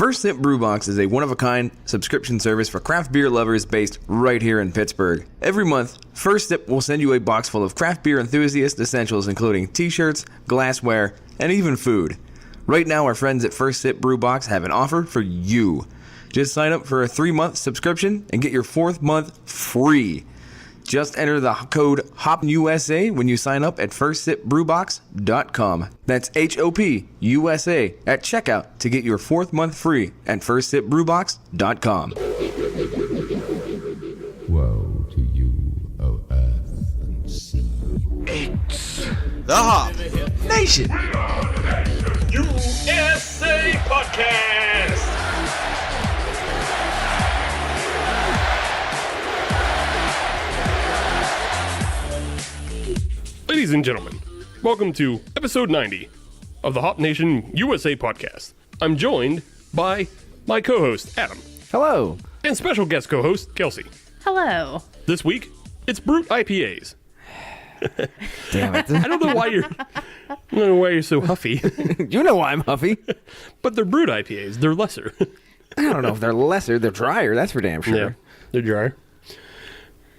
First Sip Brew Box is a one-of-a-kind subscription service for craft beer lovers based right here in Pittsburgh. Every month, First Sip will send you a box full of craft beer enthusiast essentials including t-shirts, glassware, and even food. Right now, our friends at First Sip Brew Box have an offer for you. Just sign up for a 3-month subscription and get your 4th month free. Just enter the code HOPUSA when you sign up at firstsipbrewbox.com. That's HOPUSA at checkout to get your 4th month free at firstsipbrewbox.com. Woe to you, O earth and sea. It's the Hop Nation! USA Podcast! Ladies and gentlemen, welcome to episode 90 of the Hop Nation USA Podcast. I'm joined by my co-host, Adam. Hello. And special guest co-host, Kelsey. Hello. This week, it's Brut IPAs. Damn it. I don't know why you're so huffy. You know why I'm huffy. But they're Brut IPAs. They're lesser. I don't know if they're lesser. They're drier. That's for damn sure. Yeah, they're dry.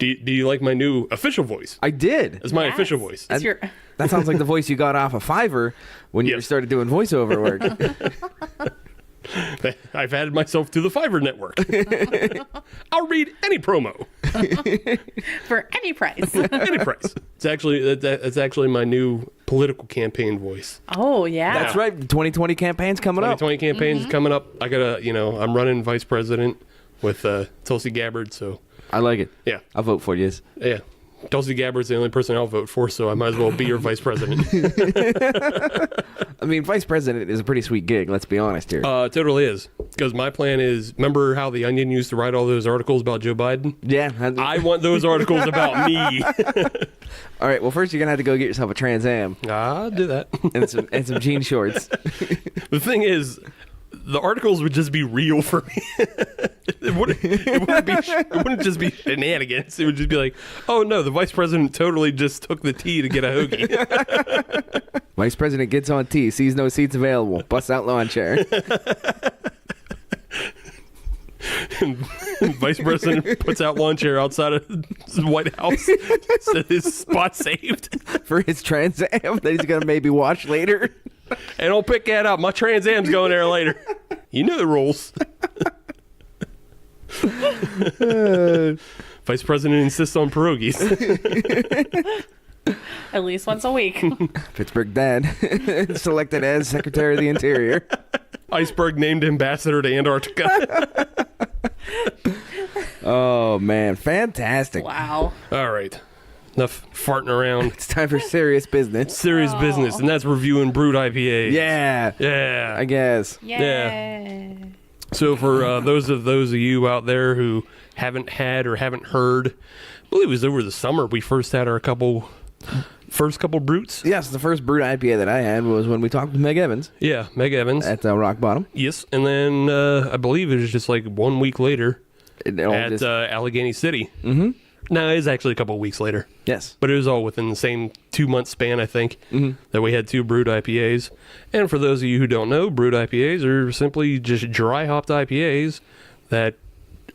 Do you like my new official voice? I did. It's my Yes. official voice. It's your... That sounds like the voice you got off of Fiverr when you Yes. started doing voiceover work. I've added myself to the Fiverr network. I'll read any promo. For any price. Any price. It's actually my new political campaign voice. Oh, yeah. That's right. 2020 campaign's coming up. 2020 campaign's coming up. I gotta, I'm running vice president with Tulsi Gabbard, so I like it. yeah. I'll vote for you. Yeah. Tulsi Gabbard's the only person I'll vote for, so I might as well be your vice president. I mean, vice president is a pretty sweet gig, let's be honest here. It totally is. Because my plan is, remember how The Onion used to write all those articles about Joe Biden? Yeah. I want those articles about me. All right, well, first you're going to have to go get yourself a Trans Am I'll do that. and some jean shorts. The thing is, the articles would just be real for me. It wouldn't just be shenanigans. It would just be like, oh no, the vice president totally just took the tea to get a hoagie. Vice president gets on T, sees no seats available, busts out lawn chair. Vice president puts out lawn chair outside of the White House. So his spot saved. For his Trans Am that he's going to maybe watch later. And I'll pick that up. My Trans Am's going there later. You know the rules. Vice president insists on pierogies. At least once a week. Pittsburgh dad selected as Secretary of the Interior. Iceberg named ambassador to Antarctica. Oh, man. Fantastic. Wow. All right. Enough farting around. It's time for serious business. Serious business, and that's reviewing Brut IPAs. Yeah. Yeah. I guess. Yay. So for those of you out there who haven't had or haven't heard, I believe it was over the summer we first had our first couple Bruts. Yes, the first Brut IPA that I had was when we talked with Meg Evans Yeah, Meg Evans. at Rock Bottom. Yes, and then I believe it was just like 1 week later It all at just- Allegheny City. Mm-hmm. No, it was actually a couple of weeks later. yes. But it was all within the same 2-month span, I think, that we had 2 Brut IPAs. And for those of you who don't know, Brut IPAs are simply just dry hopped IPAs that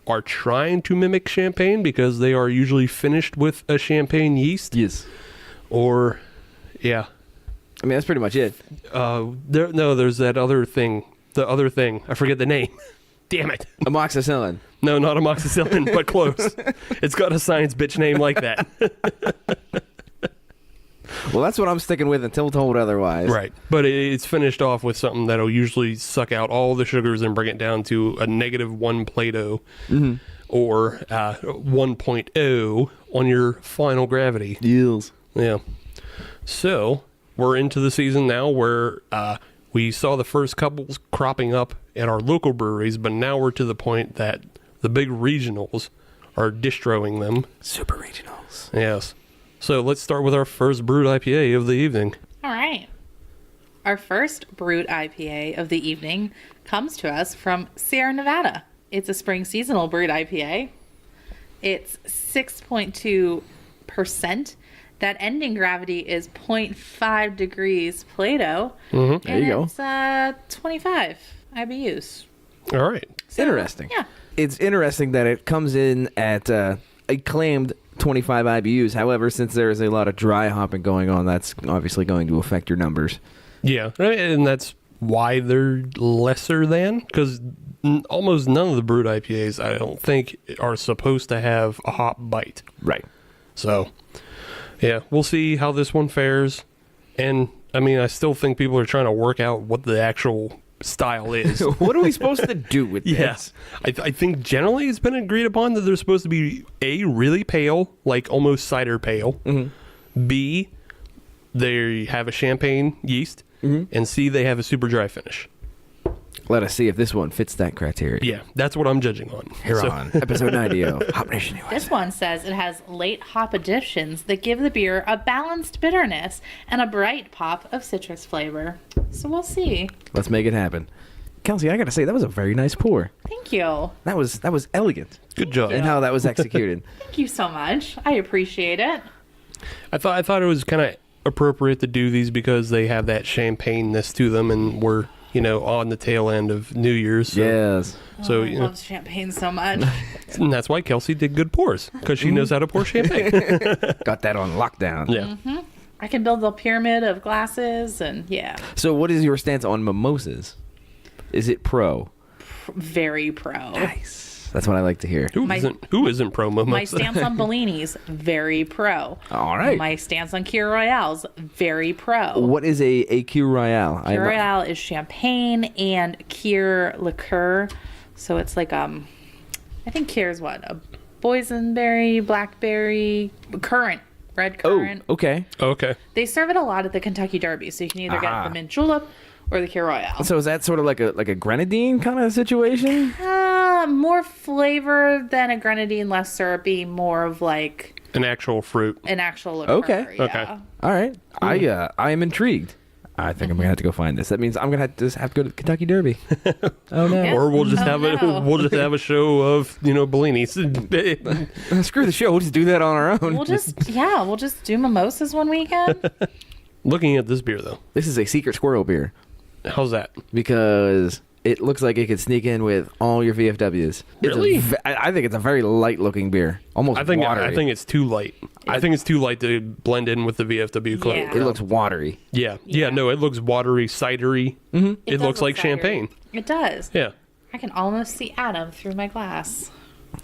are trying to mimic champagne because they are usually finished with a champagne yeast. Yes. Or, yeah. I mean, that's pretty much it. There's that other thing. The other thing. I forget the name. Damn it. Amoxicillin. No, not amoxicillin, but close. It's got a science bitch name like that. Well, that's what I'm sticking with until told otherwise. Right. But it's finished off with something that'll usually suck out all the sugars and bring it down to a -1 Plato or 1.0 on your final gravity. Deals. Yeah. So we're into the season now where we saw the first couples cropping up at our local breweries, but now we're to the point that the big regionals are distroing them. Super regionals. Yes. So let's start with our first Brut IPA of the evening. All right. Our first Brut IPA of the evening comes to us from Sierra Nevada. It's a spring seasonal Brut IPA. It's 6.2%. That ending gravity is 0.5 degrees Plato. There you go. It's 25 IBUs. All right. Interesting. Yeah. It's interesting that it comes in at a claimed 25 IBUs. However, since there is a lot of dry hopping going on, that's obviously going to affect your numbers. Yeah, and that's why they're lesser than, because almost none of the Brut IPAs, I don't think, are supposed to have a hop bite. Right. So, yeah, we'll see how this one fares. And, I mean, I still think people are trying to work out what the actual style is. What are we supposed to do with this? Yes. I think generally it's been agreed upon that they're supposed to be A, really pale, like almost cider pale. Mm-hmm. B, they have a champagne yeast. Mm-hmm. And C, they have a super dry finish. Let us see if this one fits that criteria. Yeah, that's what I'm judging on. Here on episode 90 of Hop Nation USA. This one says it has late hop additions that give the beer a balanced bitterness and a bright pop of citrus flavor. So we'll see. Let's make it happen. Kelsey, I gotta say, that was a very nice pour. Thank you. That was elegant. Good job. And how that was executed. Thank you so much. I appreciate it. I thought it was kind of appropriate to do these because they have that champagne-ness to them, and we're on the tail end of New Year's. So, Yes. So I love champagne so much. and that's why Kelsey did good pours, because she knows how to pour champagne. Got that on lockdown. Yeah. I can build a pyramid of glasses, and yeah, So what is your stance on mimosas? Is it pro? very pro. Nice. That's what I like to hear. Who isn't pro mimosa? My stance on Bellinis, very pro. All right. My stance on Kir Royales, very pro. What is a Q Royale? Kir Royale is champagne and Kir liqueur. So it's like I think Kir is what? A boysenberry, blackberry, currant, red currant. Oh, okay. Okay. They serve it a lot at the Kentucky Derby, so you can either get the mint julep or the Kir Royale. So is that sort of like a grenadine kind of situation? More flavor than a grenadine, less syrupy, more of like An actual fruit. an actual liqueur. Okay. Yeah. Okay. All right. I am intrigued. I think I'm gonna have to go find this. That means I'm gonna have to go to the Kentucky Derby. Oh no! Yeah. Or we'll just Oh, no. we'll just have a show of Bellinis. Screw the show. We'll just do that on our own. We'll just do mimosas one weekend. Looking at this beer though, This is a secret squirrel beer how's that? because it looks like it could sneak in with all your VFWs. Really? I think it's a very light looking beer. Almost I think watery. it's too light. I think it's too light to blend in with the VFW cloak. Yeah. It looks watery. Yeah. No, it looks watery, cidery. Mm-hmm. It does looks look like cidery. champagne. It does. Yeah, I can almost see Adam through my glass.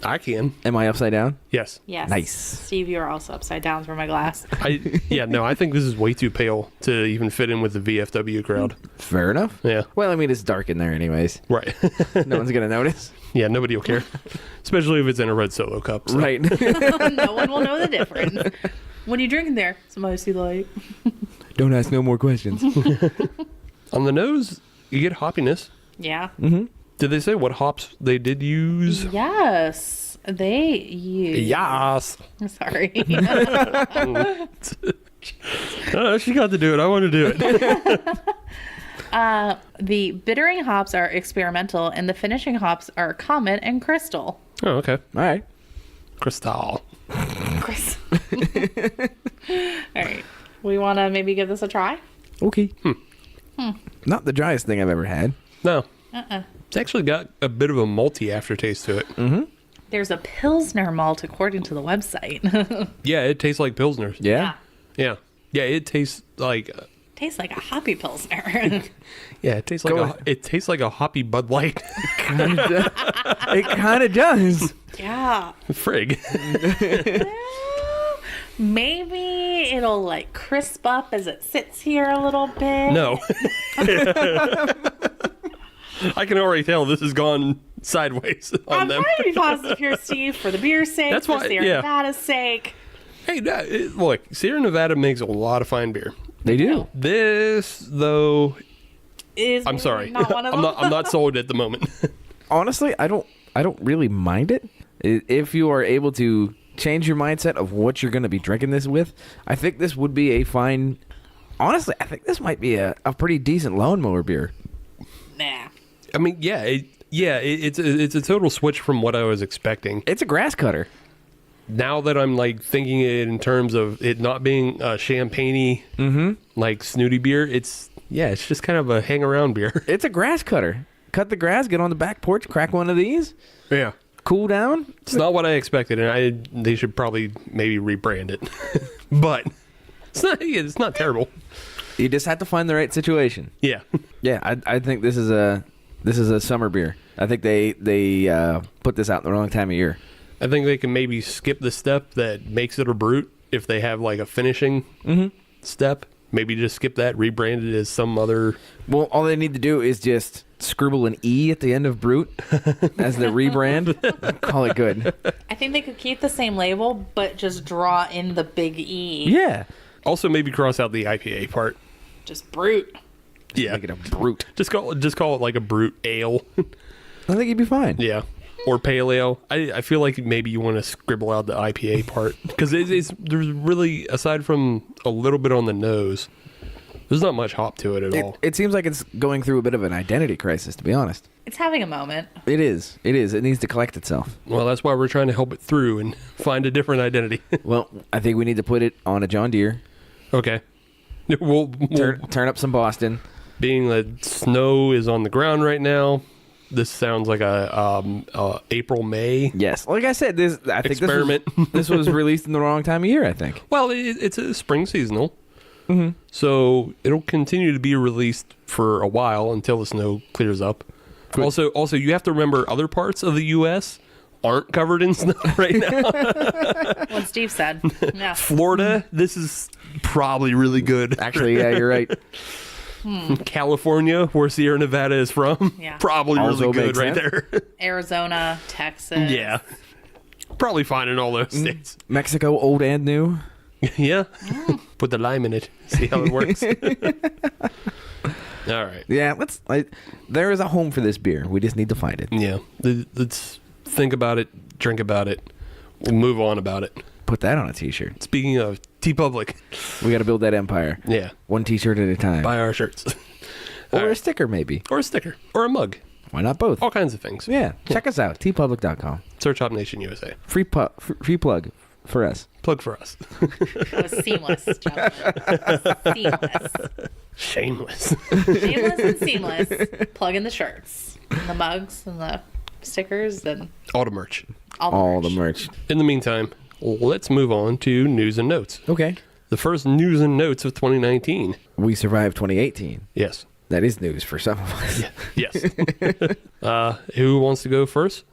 I can. Am I upside down? Yes. Yes. Nice. Steve, you are also upside down through my glass. I think this is way too pale to even fit in with the VFW crowd. Fair enough. Yeah. Well, I mean, it's dark in there anyways. Right. No one's gonna notice. Yeah, nobody will care. Especially if it's in a red solo cup. So. Right. No one will know the difference. What are you drinking there? Some icy light. Don't ask no more questions. On the nose, you get hoppiness. Yeah. Did they say what hops they did use? Yes. They use. Yes. I'm sorry. She got to do it. I want to do it. The bittering hops are experimental, and the finishing hops are Comet and Crystal. Oh, okay. All right. Crystal. Chris. All right. We want to maybe give this a try? Okay. Not the driest thing I've ever had. No. It's actually got a bit of a malty aftertaste to it. There's a Pilsner malt according to the website. Yeah, it tastes like Pilsner. Yeah. Yeah. Yeah, it tastes like... Tastes like a hoppy Pilsner. Yeah, it tastes like a hoppy Bud Light. It kind of does. Yeah. Frig. Maybe it'll like crisp up as it sits here a little bit. No. I can already tell this has gone sideways on I'm them. trying to be positive here, Steve, for the beer's sake, That's for why- Sierra yeah. Nevada's sake. Hey, look, Sierra Nevada makes a lot of fine beer. They do. This, though, Is I'm maybe sorry. Not one of them. I'm not sold at the moment. Honestly, I don't really mind it. If you are able to change your mindset of what you're going to be drinking this with, I think this would be a fine... Honestly, I think this might be a pretty decent lawnmower beer. Nah. I mean, it's a total switch from what I was expecting. It's a grass cutter. Now that I'm like thinking it in terms of it not being a champagne-y, like snooty beer, it's just kind of a hang around beer. It's a grass cutter. cut the grass, get on the back porch, crack one of these, Yeah. cool down. It's not what I expected, and they should probably maybe rebrand it. But it's not terrible. You just have to find the right situation. Yeah. Yeah, I think this is a summer beer. I think they put this out in the wrong time of year. I think they can maybe skip the step that makes it a brute if they have like a finishing step. Maybe just skip that, rebrand it as some other. Well, all they need to do is just scribble an E at the end of brute as the rebrand. Call it good. I think they could keep the same label, but just draw in the big E. Yeah. Also, maybe cross out the IPA part. Just brute. Yeah. Make it a brute. Just call it like a brute ale. I think you'd be fine. Yeah. Or pale ale. I feel like maybe you want to scribble out the IPA part because there's really, aside from a little bit on the nose, there's not much hop to it at all. It seems like it's going through a bit of an identity crisis, to be honest. It's having a moment. It is. It is. It needs to collect itself. Well, that's why we're trying to help it through and find a different identity. Well, I think we need to put it on a John Deere. Okay. We'll Turn up some Boston. being that snow is on the ground right now, this sounds like a April, May. Yes. Like I said, I think experiment. This was released in the wrong time of year, I think. Well, it's a spring seasonal. Mm-hmm. So it'll continue to be released for a while until the snow clears up. Good. Also, you have to remember other parts of the U.S. aren't covered in snow right now. What Steve said. Yeah. Florida, this is probably really good. Actually, yeah, you're right. California, where Sierra Nevada is from, Yeah. probably Also really good makes right sense. there. Arizona, Texas. Yeah. Probably fine in all those states. Mexico, old and new. Yeah. Put the lime in it. See how it works. All right. Yeah, there is a home for this beer. We just need to find it. Yeah. Let's think about it, drink about it. We'll move on about it. Put that on a t-shirt. Speaking of T-Public. We got to build that empire. Yeah. One t-shirt at a time. Buy our shirts. Or All a right. sticker, maybe. Or a sticker. Or a mug. Why not both? All kinds of things. Yeah. Check us out. tpublic.com. Search Hop Nation USA. Free plug for us. Plug for us. It was seamless, gentlemen. Seamless. Shameless. Seamless and seamless. Plug in the shirts, and the mugs, and the stickers, and All the merch. All the merch. In the meantime, let's move on to news and notes. Okay. The first news and notes of 2019. We survived 2018. Yes. That is news for some of us. Yes. Who wants to go first?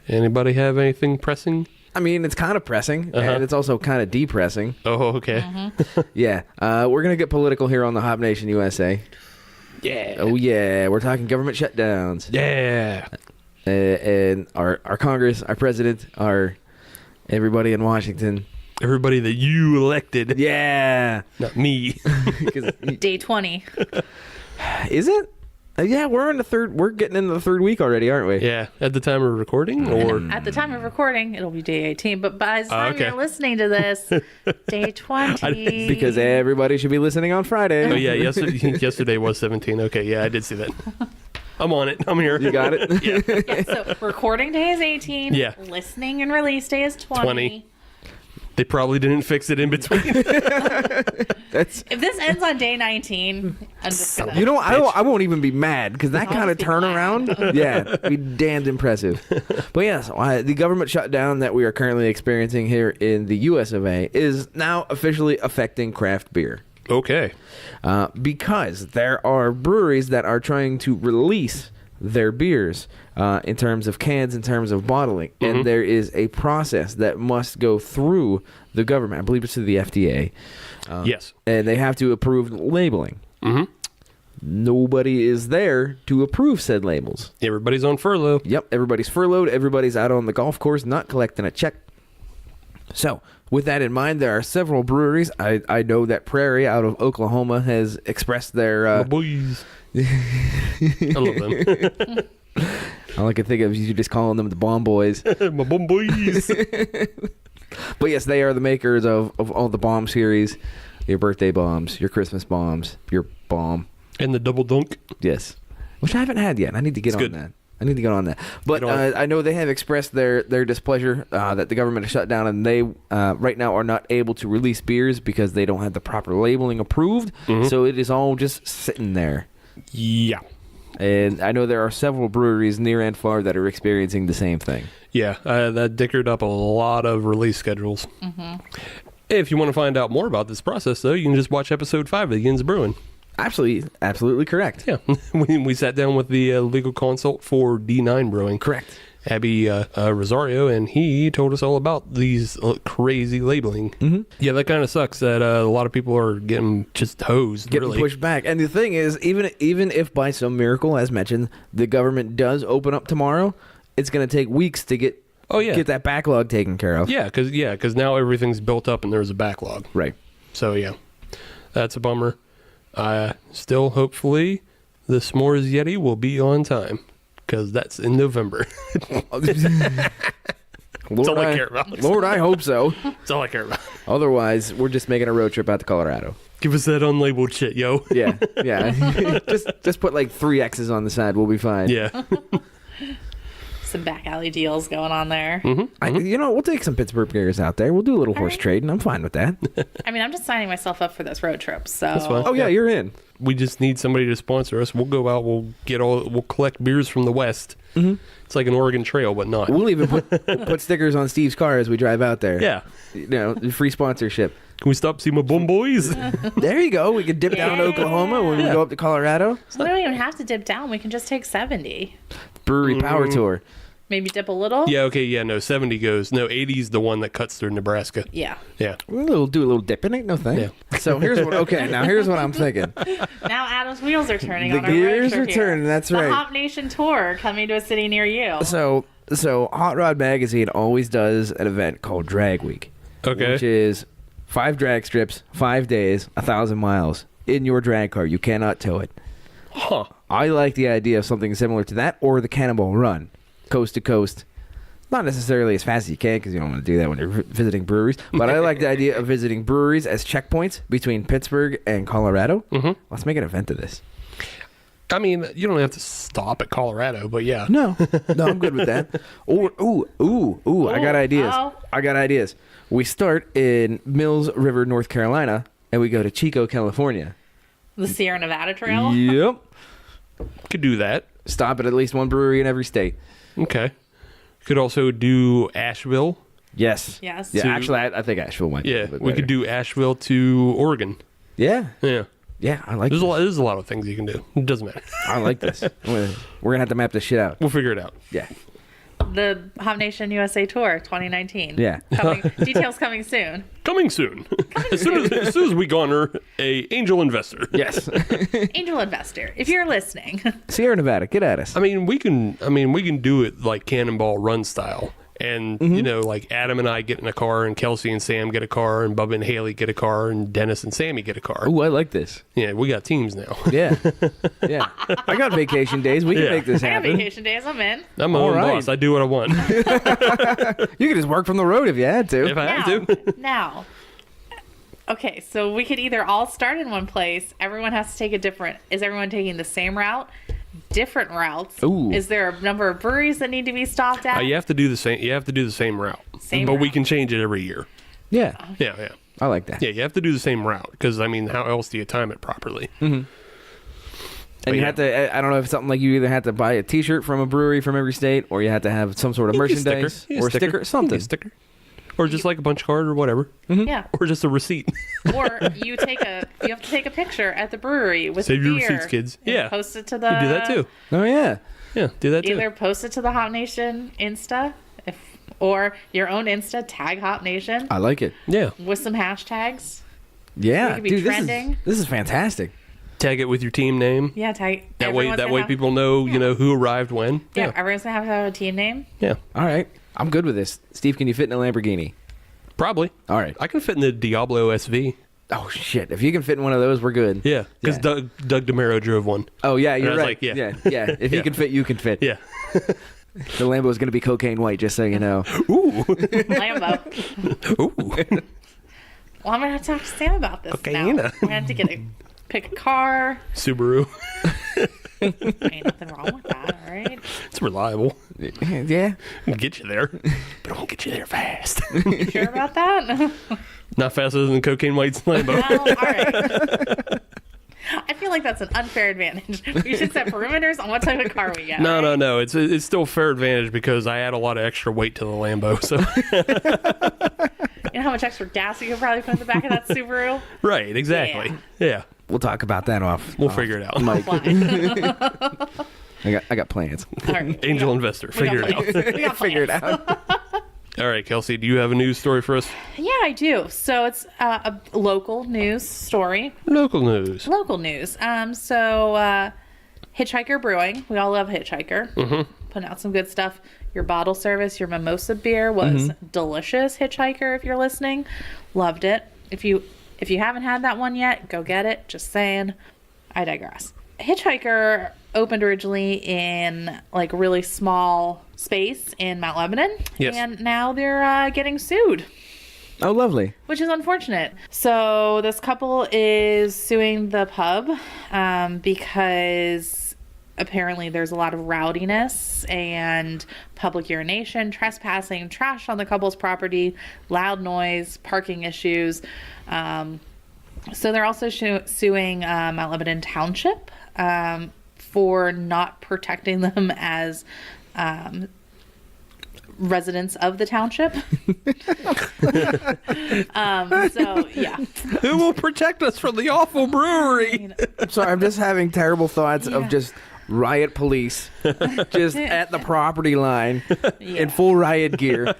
Anybody have anything pressing? I mean, it's kind of pressing, and it's also kind of depressing. Oh, okay. Yeah. We're going to get political here on the Hop Nation USA. Yeah. Oh, yeah. We're talking government shutdowns. Yeah. And our Congress, our president, our everybody in Washington. Everybody that you elected. Yeah. Not me. day 20. Is it? Yeah, we're getting into the third week already, aren't we? Yeah. At the time of recording, or At the time of recording, it'll be day 18. But by the time okay. you're listening to this, day 20. Because everybody should be listening on Friday. oh yeah, yesterday was 17. Okay, yeah, I did see that. I'm on it. I'm here. You got it? Yeah. Yeah, so recording day is 18. Yeah. Listening and release day is 20. They probably didn't fix it in between. That's. If this ends on day 19, I'm just gonna. You know, I won't even be mad because that kind of be turnaround, yeah, be damned impressive. But yes, the government shutdown that we are currently experiencing here in the U.S. of A. is now officially affecting craft beer. Okay. Because there are breweries that are trying to release their beers in terms of cans, in terms of bottling. And there is a process that must go through the government. I believe it's to the FDA. Yes. And they have to approve labeling. Nobody is there to approve said labels. Everybody's on furlough. Yep, everybody's furloughed. Everybody's out on the golf course not collecting a check. So, with that in mind, there are several breweries. I know that Prairie out of Oklahoma has expressed their... My boys. I love them. all I can think of is you just calling them the Bomb Boys. My bum boys. But yes, they are the makers of all the bomb series. Your birthday bombs, your Christmas bombs, your bomb. And the double dunk. Yes. Which I haven't had yet. I need to get on that. But I know they have expressed their displeasure that the government is shut down, and they right now are not able to release beers because they don't have the proper labeling approved. So it is all just sitting there. Yeah. And I know there are several breweries near and far that are experiencing the same thing. Yeah, that dickered up a lot of release schedules. Mm-hmm. If you want to find out more about this process, though, you can just watch episode 5 of the Yins Brewing. Absolutely correct. Yeah, we sat down with the legal consult for D9 Brewing. Correct. Abby Rosario, and he told us all about these crazy labeling. Mm-hmm. Yeah, that kind of sucks that a lot of people are getting just hosed, Getting really. pushed back. And the thing is, even if by some miracle, as mentioned, the government does open up tomorrow, it's going to take weeks to get that backlog taken care of. Yeah, because now everything's built up and there's a backlog. Right. So, yeah, that's a bummer. Still, hopefully, the S'mores Yeti will be on time. Because that's in November. Lord, That's all I care about. Lord, I hope so. That's all I care about. Otherwise, we're just making a road trip out to Colorado. Give us that unlabeled shit, yo. Yeah. just put like 3 X's on the side. We'll be fine. Yeah. Some back alley deals going on there. Mm-hmm. We'll take some Pittsburgh beers out there. We'll do a little horse trading. I'm fine with that. I mean, I'm just signing myself up for this road trip. So That's fine. Oh yeah, you're in. We just need somebody to sponsor us. We'll go out. We'll collect beers from the West. Mm-hmm. It's like an Oregon Trail, but not. We'll even put stickers on Steve's car as we drive out there. Yeah. Free sponsorship. Can we stop see my bum boys? There you go. We can dip down to Oklahoma when we go up to Colorado. we don't even have to dip down. We can just take 70. Brewery Power Tour. Maybe dip a little. Yeah. Okay. Yeah. No. 70 goes. No. 80's the one that cuts through Nebraska. Yeah. Yeah. We'll do a little dipping. Ain't no thing. Yeah. So here's what I'm thinking. Now Adam's wheels are turning. The on our road gears trip are here. turning. That's The right. Hop Nation tour coming to a city near you. So Hot Rod Magazine always does an event called Drag Week. Okay. Which is 5 drag strips, 5 days, 1,000 miles in your drag car. You cannot tow it. Huh. I like the idea of something similar to that, or the Cannonball Run, coast to coast. Not necessarily as fast as you can, because you don't want to do that when you're visiting breweries. But I like the idea of visiting breweries as checkpoints between Pittsburgh and Colorado. Mm-hmm. Let's make an event of this. I mean, you don't have to stop at Colorado, but yeah. No, I'm good with that. Or I got ideas. Oh. I got ideas. We start in Mills River, North Carolina, and we go to Chico, California. The Sierra Nevada Trail. Yep. Could do that. Stop at least one brewery in every state. Okay. Could also do Asheville. Yes. Yes. Yeah, actually, I think Asheville might be a Yeah, little bit we better. could do Asheville to Oregon. Yeah. Yeah. Yeah, I like There's this. there's a lot of things you can do. It doesn't matter. I like this. We're going to have to map this shit out. We'll figure it out. Yeah. The Hop Nation USA Tour 2019. Yeah. Details coming soon. Coming soon. as soon as we garner a angel investor. Yes. Angel investor, if you're listening. Sierra Nevada, get at us. I mean, we can do it like Cannonball Run style. And, like Adam and I get in a car, and Kelsey and Sam get a car, and Bubba and Haley get a car, and Dennis and Sammy get a car. Ooh, I like this. Yeah, we got teams now. Yeah. Yeah. I got vacation days. We can Yeah. make this I have happen. vacation days. I'm in. I'm my own right. boss. I do what I want. You could just work from the road if you had to. if I have to. Now. Okay, so we could either all start in one place. Everyone has to take a different. Is everyone taking the same route? Different routes. Ooh. Is there a number of breweries that need to be stopped at? You have to do the same. You have to do the same route. Same but we route. can change it every year. Yeah. Yeah. I like that. Yeah, you have to do the same route because, I mean, how else do you time it properly? And you yeah. have to, I don't know if it's something like you either have to buy a t-shirt from a brewery from every state, or you have to have some sort of merchandise or a sticker, something. A sticker. Or just like a punch card or whatever. Yeah. Or just a receipt. Or you have to take a picture at the brewery with Save the your beer receipts, kids. and Yeah. Post it to the. You do that too. Oh, yeah. Yeah, do that too. Either post it to the Hop Nation Insta, or your own Insta. Tag Hop Nation I like it. Yeah. with some hashtags. Yeah. We could be Dude, trending. this is fantastic. Tag it with your team name. Yeah, tag. That way everyone's gonna have- people know, who arrived when. Yeah, everyone's gonna have a team name. Yeah. All right. I'm good with this. Steve, can you fit in a Lamborghini? Probably. All right. I can fit in the Diablo SV. Oh, shit. If you can fit in one of those, we're good. Yeah, because Yeah. Doug DeMero drove one. Oh, yeah, you're I was right. like, yeah. Yeah. If Yeah. you can fit, you can fit. Yeah. The Lambo's going to be cocaine white, just so you know. Ooh. Lambo. Ooh. Well, I'm gonna have to talk to Sam about this now. Cocaine. We're gonna have to pick a car. Subaru. Ain't nothing wrong with that, all right? It's reliable. Yeah. It'll get you there, but it won't get you there fast. You sure about that? Not faster than Cocaine White's Lambo. Well, all right. I feel like that's an unfair advantage. We should set perimeters on what type of car we get. No. It's still fair advantage because I add a lot of extra weight to the Lambo. So You know how much extra gas you could probably put in the back of that Subaru? right, exactly. Yeah. We'll talk about that off. We'll figure it out. Mike. Fly. I got plans. All right. Angel investor, figure it out. We got Figure it plans. out. All right, Kelsey, do you have a news story for us? Yeah, I do. So it's a local news story. Local news. Local news. Hitchhiker Brewing. We all love Hitchhiker. Mm-hmm. Putting out some good stuff. Your bottle service, your mimosa beer was delicious. Hitchhiker, if you're listening, loved it. If you haven't had that one yet, go get it. Just saying. I digress. Hitchhiker opened originally in like really small space in Mount Lebanon, Yes. and now they're getting sued, Oh, lovely. which is unfortunate. So this couple is suing the pub because apparently there's a lot of rowdiness and public urination, trespassing, trash on the couple's property, loud noise, parking issues. So they're also suing Mount Lebanon Township for not protecting them as residents of the township. So yeah, Who will protect us from the awful brewery? Sorry, I'm just having terrible thoughts of just riot police just at the property line in full riot gear.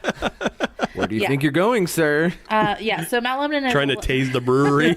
Where do you Yeah. think you're going, sir? yeah. So Mount Lebanon is Trying to tase the brewery.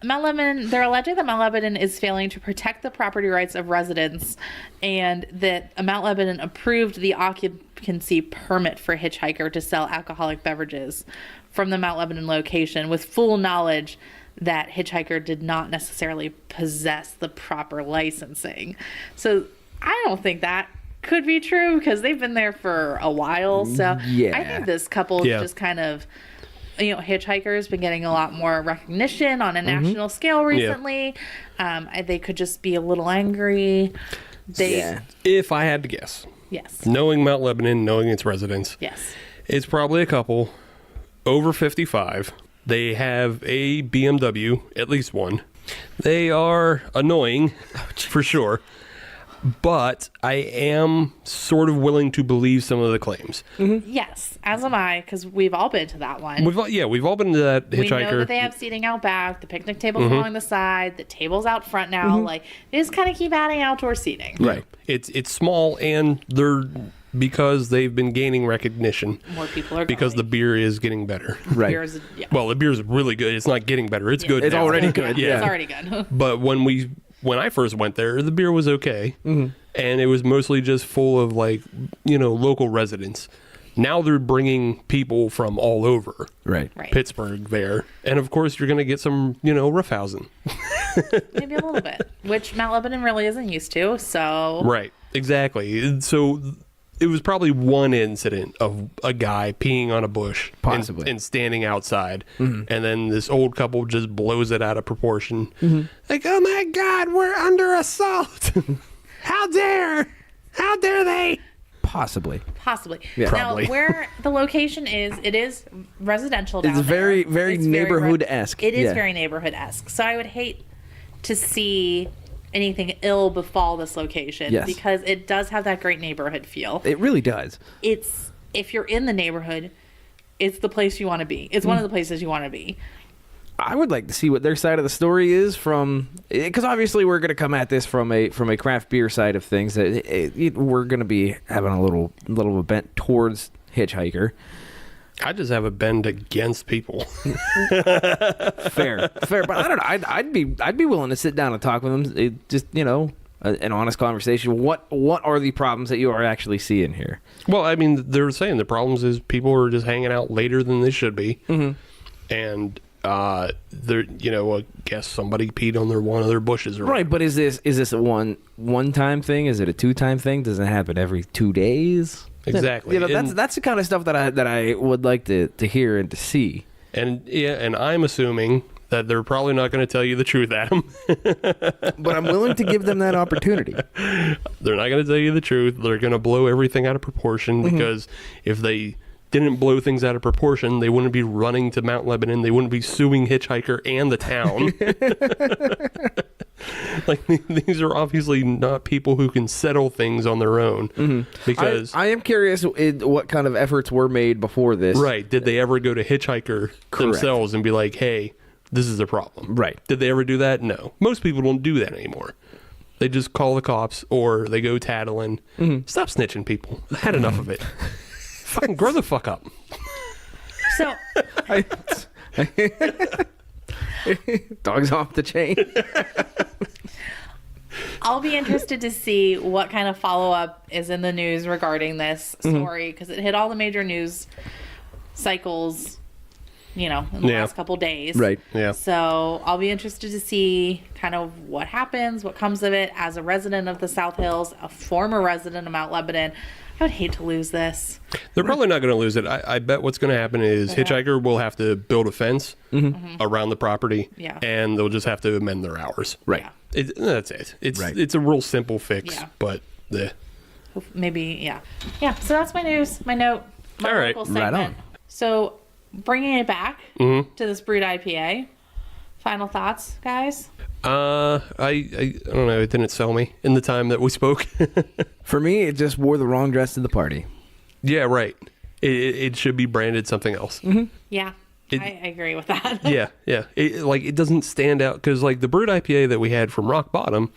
Mount Lebanon, they're alleging that Mount Lebanon is failing to protect the property rights of residents, and that Mount Lebanon approved the occupancy permit for Hitchhiker to sell alcoholic beverages from the Mount Lebanon location with full knowledge that Hitchhiker did not necessarily possess the proper licensing. So I don't think that could be true because they've been there for a while. So Yeah. I think this couple Yeah. just kind of, Hitchhiker's been getting a lot more recognition on a national scale recently. They could just be a little angry. Yeah. If I had to guess, Yes. knowing Mount Lebanon, knowing its residents, Yes. it's probably a couple over 55. They have a BMW, at least one. They are annoying, for sure. But I am sort of willing to believe some of the claims. Yes, as am I, because we've all been to that one. We've all been to that We know Hitchhiker. that they have seating out back, the picnic tables along the side, the tables out front now. Like, they just kind of keep adding outdoor seating. Right. It's small, and they're because they've been gaining recognition More people are because the going. beer is getting better. Right. Beers, yeah. Well, the beer's really good. It's not getting better. It's good. It's now. already good. Yeah, Yeah. it's already good. But when I first went there, the beer was okay, and it was mostly just full of local residents. Now they're bringing people from all over Right. Right. Pittsburgh there, and of course you're going to get some roughhousing. Maybe a little bit, which Mount Lebanon really isn't used to. So Right. Exactly. So it was probably one incident of a guy peeing on a bush Possibly. and standing outside, and then this old couple just blows it out of proportion. Like, oh my God, we're under assault! How dare they? Possibly. possibly. Yeah. Probably. Now, where the location is, it is residential down It's very, there. very It's neighborhood-esque. It is Yeah. very neighborhood-esque. So I would hate to see anything ill befall this location Yes. because it does have that great neighborhood feel. It really does. It's, if you're in the neighborhood, it's the place you want to be. It's one of the places you want to be. I would like to see what their side of the story is because obviously we're going to come at this from a craft beer side of things. We're going to be having a little bent towards Hitchhiker. I just have a bend against people. Fair, but I don't know. I'd be willing to sit down and talk with them. An honest conversation. What are the problems that you are actually seeing here? Well, I mean, they're saying the problems is people are just hanging out later than they should be, and I guess somebody peed on one of their bushes, or Right, but is this a one time thing? Is it a 2-time thing? Does it happen every 2 days? Exactly. That's the kind of stuff that I would like to hear and to see. And I'm assuming that they're probably not going to tell you the truth, Adam. But I'm willing to give them that opportunity. They're not going to tell you the truth. They're going to blow everything out of proportion because if they didn't blow things out of proportion, they wouldn't be running to Mount Lebanon. They wouldn't be suing Hitchhiker and the town. Like, these are obviously not people who can settle things on their own. Because I am curious what kind of efforts were made before this. right, did they ever go to Hitchhiker themselves and be like, hey, this is a problem? Right. Did they ever do that? No. Most people don't do that anymore. They just call the cops or they go tattling. Stop snitching, people. I had enough of it. Fucking grow the fuck up. So Dogs off the chain. I'll be interested to see what kind of follow-up is in the news regarding this story, because it hit all the major news cycles, in the last couple days. Right. Yeah. So I'll be interested to see kind of what happens, what comes of it. As a resident of the South Hills, a former resident of Mount Lebanon, I would hate to lose this. They're probably not going to lose it. I bet what's going to happen is Hitchhiker will have to build a fence around the property, and they'll just have to amend their hours. Right. Yeah. That's it. Right. It's a real simple fix, but Maybe, yeah. So that's my news, my note, my All right. local Right segment. on. So bringing it back to this Brut IPA. Final thoughts, guys? I don't know. It didn't sell me in the time that we spoke. For me, it just wore the wrong dress to the party. Yeah, right. It should be branded something else. Yeah, I agree with that. Yeah. It doesn't stand out because like the Brut IPA that we had from Rock Bottom,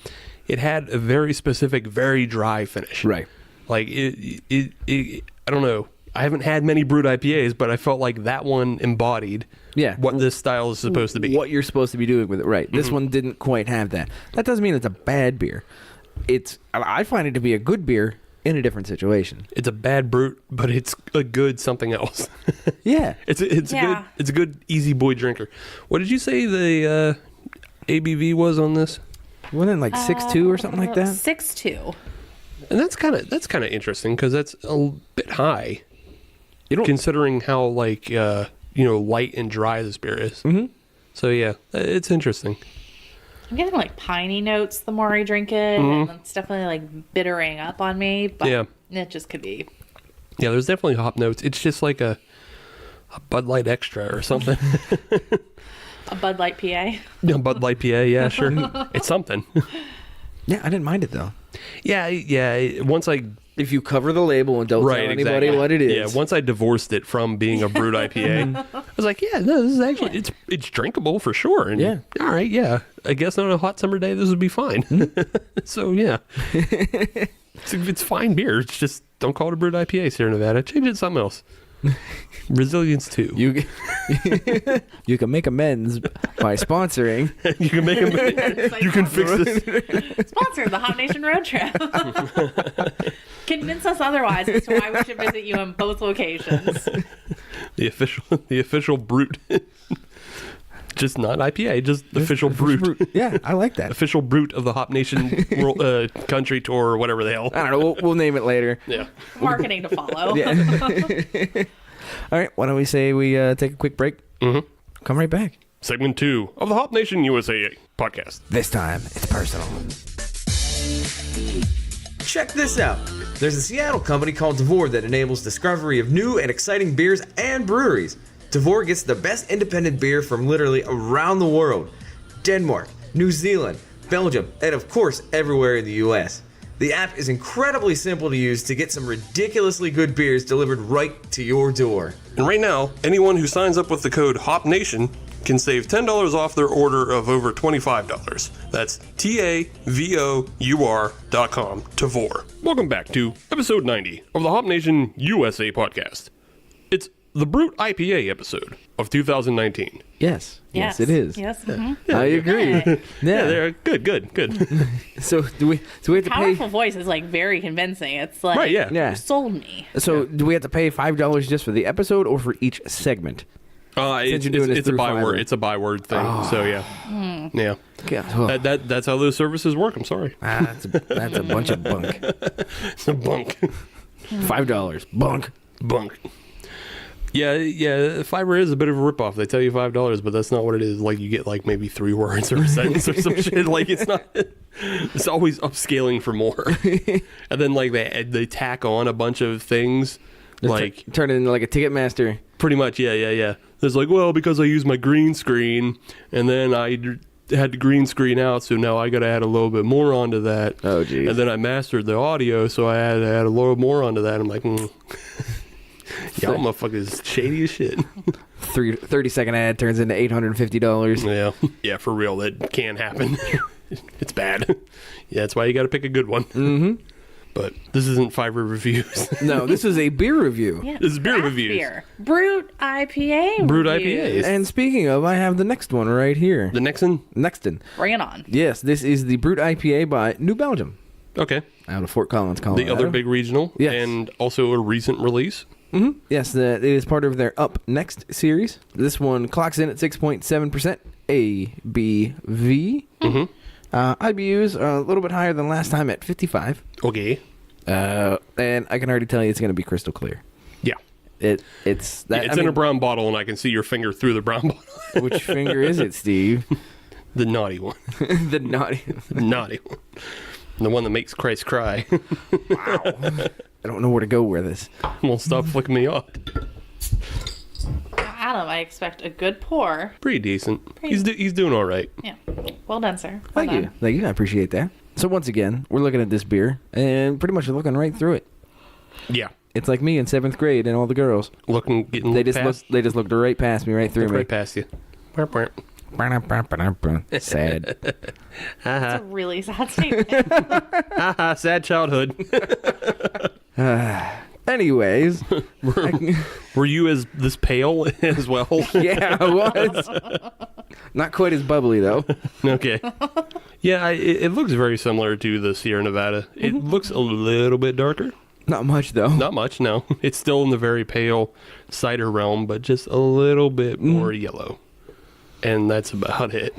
it had a very specific, very dry finish. Right. Like it I don't know. I haven't had many Brut IPAs, but I felt like that one embodied what this style is supposed to be. What you're supposed to be doing with it. Right. This one didn't quite have that. That doesn't mean it's a bad beer. I find it to be a good beer in a different situation. It's a bad Brut, but it's a good something else. Yeah. It's a good easy boy drinker. What did you say the ABV was on this? Wasn't it like 6.2 or something like that? 6.2. And that's kind of interesting because that's a bit high. Considering how like light and dry this beer is. So yeah, it's interesting. I'm getting like piney notes the more I drink it, and it's definitely like bittering up on me. But it just could be. Yeah, there's definitely hop notes. It's just like a Bud Light Extra or something. A Bud Light PA. Yeah, Bud Light PA. Yeah, sure. It's something. Yeah, I didn't mind it though. Yeah. Once if you cover the label and don't tell anybody what it is. Yeah, once I divorced it from being a Brut IPA, I was like, yeah, no, this is actually it's drinkable for sure. And all right, yeah. I guess on a hot summer day this would be fine. So yeah. It's fine beer. It's just don't call it a Brut IPA, Sierra Nevada. Change it to something else. Resilience 2. You can make amends by sponsoring. You can make amends. You can fix this. Sponsor the Hop Nation Road Trip. Convince us otherwise as to why we should visit you in both locations. The official Brut. Just not IPA, just official Brut. Yeah, I like that. Official Brut of the Hop Nation world, country tour, or whatever the hell. I don't know. We'll name it later. Yeah. Marketing to follow. Yeah. All right. Why don't we say we take a quick break? Come right back. Segment 2 of the Hop Nation USA podcast. This time, it's personal. Check this out. There's a Seattle company called Devore that enables discovery of new and exciting beers and breweries. Devore gets the best independent beer from literally around the world. Denmark, New Zealand, Belgium, and of course everywhere in the US. The app is incredibly simple to use to get some ridiculously good beers delivered right to your door. And right now, anyone who signs up with the code HOPNATION can save $10 off their order of over $25. That's TAVOUR.com, Devore. Welcome back to episode 90 of the Hop Nation USA podcast. It's the Brut IPA episode of 2019. Yes, it is. Yes. I agree. Okay. Yeah, they're good. So do we have to Powerful pay? voice is like very convincing. It's like, Right, yeah. you sold me. So do we have to pay $5 just for the episode or for each segment? It's you're doing this a through byword. Fiverr. It's a byword thing. So yeah, yeah. God, That's how those services work. I'm sorry. that's a bunch of bunk. It's a bunk. $5 bunk. Yeah. Fiverr is a bit of a ripoff. They tell you $5, but that's not what it is. Like you get like maybe 3 words or a sentence or some shit. Like it's not. It's always upscaling for more. And then like they tack on a bunch of things Like, turn it into like a Ticketmaster. pretty much, yeah. It's like, well, because I used my green screen, and then I had the green screen out, so now I got to add a little bit more onto that. Oh, geez. And then I mastered the audio, so I had to add a little more onto that. I'm like, y'all motherfuckers shady as shit. 30-second ad turns into $850. Yeah, for real, that can happen. It's bad. Yeah, that's why you got to pick a good one. Mm-hmm. But this isn't Fiverr reviews. No, this is a beer review. Yeah, This is beer craft reviews. Beer. Brut IPA. Brut reviews. IPAs. And speaking of, I have the next one right here. The next one? Bring it on. Yes, this is the Brut IPA by New Belgium, Okay. out of Fort Collins, Colorado. The other big regional. Yes. And also a recent release. Mm-hmm. Yes, it is part of their Up Next series. This one clocks in at 6.7% ABV. Mm-hmm. IBUs are a little bit higher than last time at 55. Okay. And I can already tell you it's going to be crystal clear. Yeah. It's that. It's in a brown bottle, and I can see your finger through the brown bottle. Which finger is it, Steve? The naughty one. The naughty. Naughty one. The one that makes Christ cry. Wow. I don't know where to go with this. Won't stop flicking me off. Adam, I expect a good pour. Pretty decent. He's doing all right. Yeah. Well done, sir. Well Thank you. done. Thank you. I appreciate that. So once again, we're looking at this beer, and pretty much looking right through it. Yeah. It's like me in 7th grade and all the girls. Getting They just past, looked right past me, right through looked me. right past you. Sad. That's a really sad statement. Haha, sad childhood. Anyways, Were you as this pale as well? yeah, I was. Not quite as bubbly though. Okay. Yeah, it looks very similar to the Sierra Nevada. It looks a little bit darker. Not much though. Not much, no. It's still in the very pale cider realm, but just a little bit more yellow. And that's about it.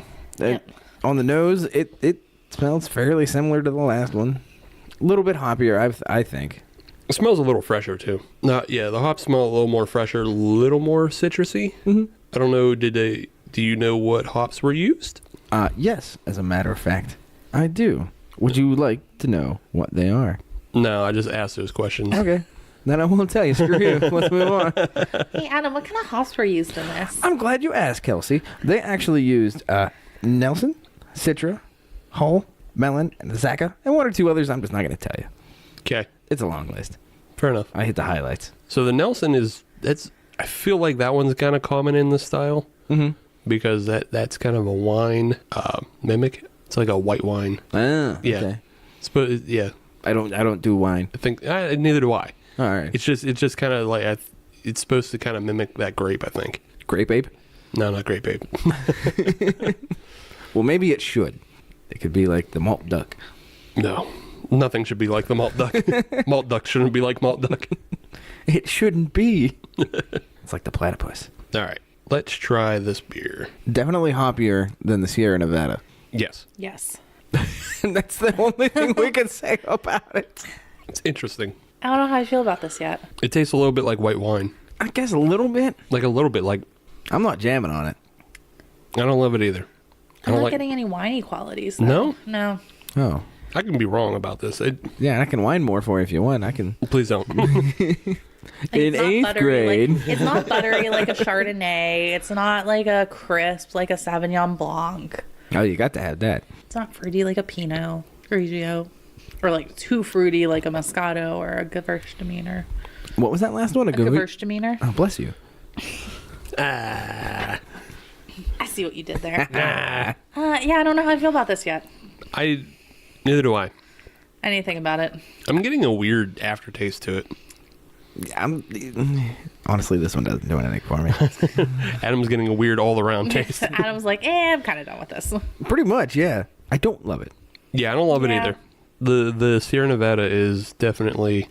On the nose, it smells fairly similar to the last one. A little bit hoppier, I think. It smells a little fresher, too. Yeah, the hops smell a little more fresher, a little more citrusy. Mm-hmm. I don't know, do you know what hops were used? Yes, as a matter of fact, I do. Would you like to know what they are? No, I just asked those questions. Okay. Then I won't tell you. Screw you. Let's move on. Hey, Adam, what kind of hops were used in this? I'm glad you asked, Kelsey. They actually used Nelson, Citra, Hull, Melon, and Zacca, and one or two others I'm just not going to tell you. Okay. It's a long list. Fair enough. I hit the highlights. So the Nelson I feel like that one's kind of common in this style. Mm-hmm. Because that's kind of a wine mimic. It's like a white wine. Ah, Yeah. okay. Yeah. I don't do wine. I think neither do I. All right. It's just kind of like it's supposed to kind of mimic that grape. I think. Grape ape? No, not grape ape. Well, maybe it should. It could be like the malt duck. No, nothing should be like the malt duck. Malt duck shouldn't be like malt duck. It shouldn't be. It's like the platypus. All right, let's try this beer. Definitely hoppier than the Sierra Nevada. Yes, Yes. And that's the only thing we can say about it. it's interesting. I don't know how I feel about this yet. It tastes a little bit like white wine. I guess a little bit. Like a little bit like. I'm not jamming on it. I don't love it either. I'm not getting any winey qualities, though. No? No. Oh. I can be wrong about this. Yeah, I can whine more for you if you want. I can. Please don't. In It's not 8th buttery grade. Like, it's not buttery like a Chardonnay. It's not like a crisp like a Sauvignon Blanc. Oh, you got to have that. It's not fruity like a Pinot Grigio. Or like too fruity like a Moscato or a Gewürztraminer. What was that last one? A Gewürztraminer. Oh, bless you. I see what you did there. Yeah, I don't know how I feel about this yet. Neither do I. Anything about it. I'm getting a weird aftertaste to it. Honestly, this one doesn't do anything for me. Adam's getting a weird all-around taste. Adam's like, I'm kind of done with this. Pretty much, yeah. I don't love it. Yeah, I don't love it Yeah. either. The Sierra Nevada is definitely...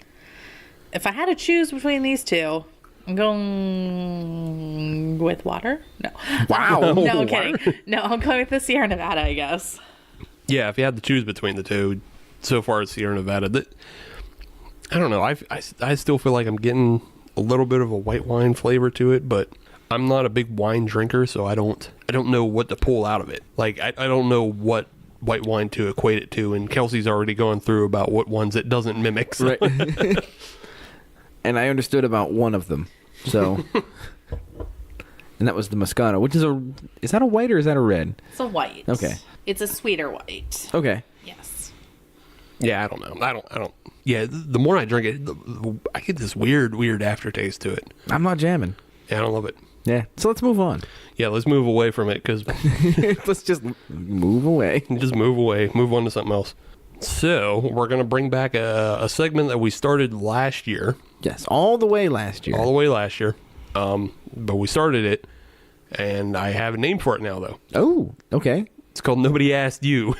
If I had to choose between these two, I'm going with water. No. Wow. No, I'm kidding. No, I'm going with the Sierra Nevada, I guess. Yeah, if you had to choose between the two, so far it's Sierra Nevada. I don't know. I still feel like I'm getting a little bit of a white wine flavor to it, but I'm not a big wine drinker, so I don't know what to pull out of it. Like I don't know what white wine to equate it to, and Kelsey's already going through about what ones it doesn't mimic. So. Right. and I understood about one of them. So, and that was the Moscato, which is that a white or is that a red? It's a white. Okay. It's a sweeter white. Okay. Yes. Yeah, I don't know. I don't. Yeah, the more I drink it, I get this weird aftertaste to it. I'm not jamming. Yeah, I don't love it. Yeah. So let's move on. Yeah, let's move away from it because Let's just move away. just move away, move on to something else. So we're gonna bring back a segment that we started last year, Yes, all the way last year. all the way last year. But we started it, and I have a name for it now though. Oh, okay. It's called Nobody Asked You.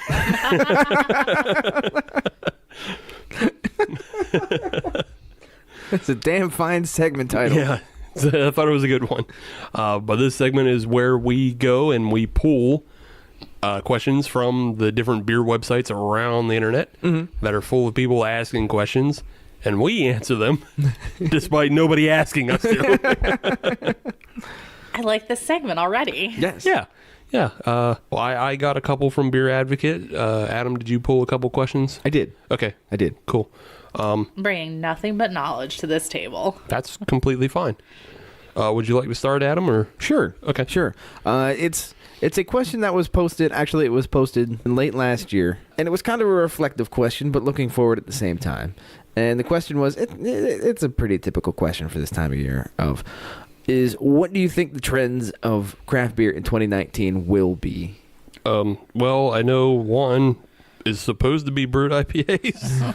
It's a damn fine segment title. Yeah, I thought it was a good one. But this segment is where we go and we pull questions from the different beer websites around the internet that are full of people asking questions, and we answer them despite nobody asking us to. I like this segment already. Yes. Yeah. Well, I got a couple from Beer Advocate. Adam, did you pull a couple questions? I did. Okay, I did. cool. Bringing nothing but knowledge to this table. That's completely fine. Would you like to start, Adam, or? Sure. Okay. Sure. It's a question that was posted. Actually, it was posted late last year, and it was kind of a reflective question, but looking forward at the same time. And the question was, it's a pretty typical question for this time of year. What do you think the trends of craft beer in 2019 will be? Well, I know one is supposed to be Brut IPAs.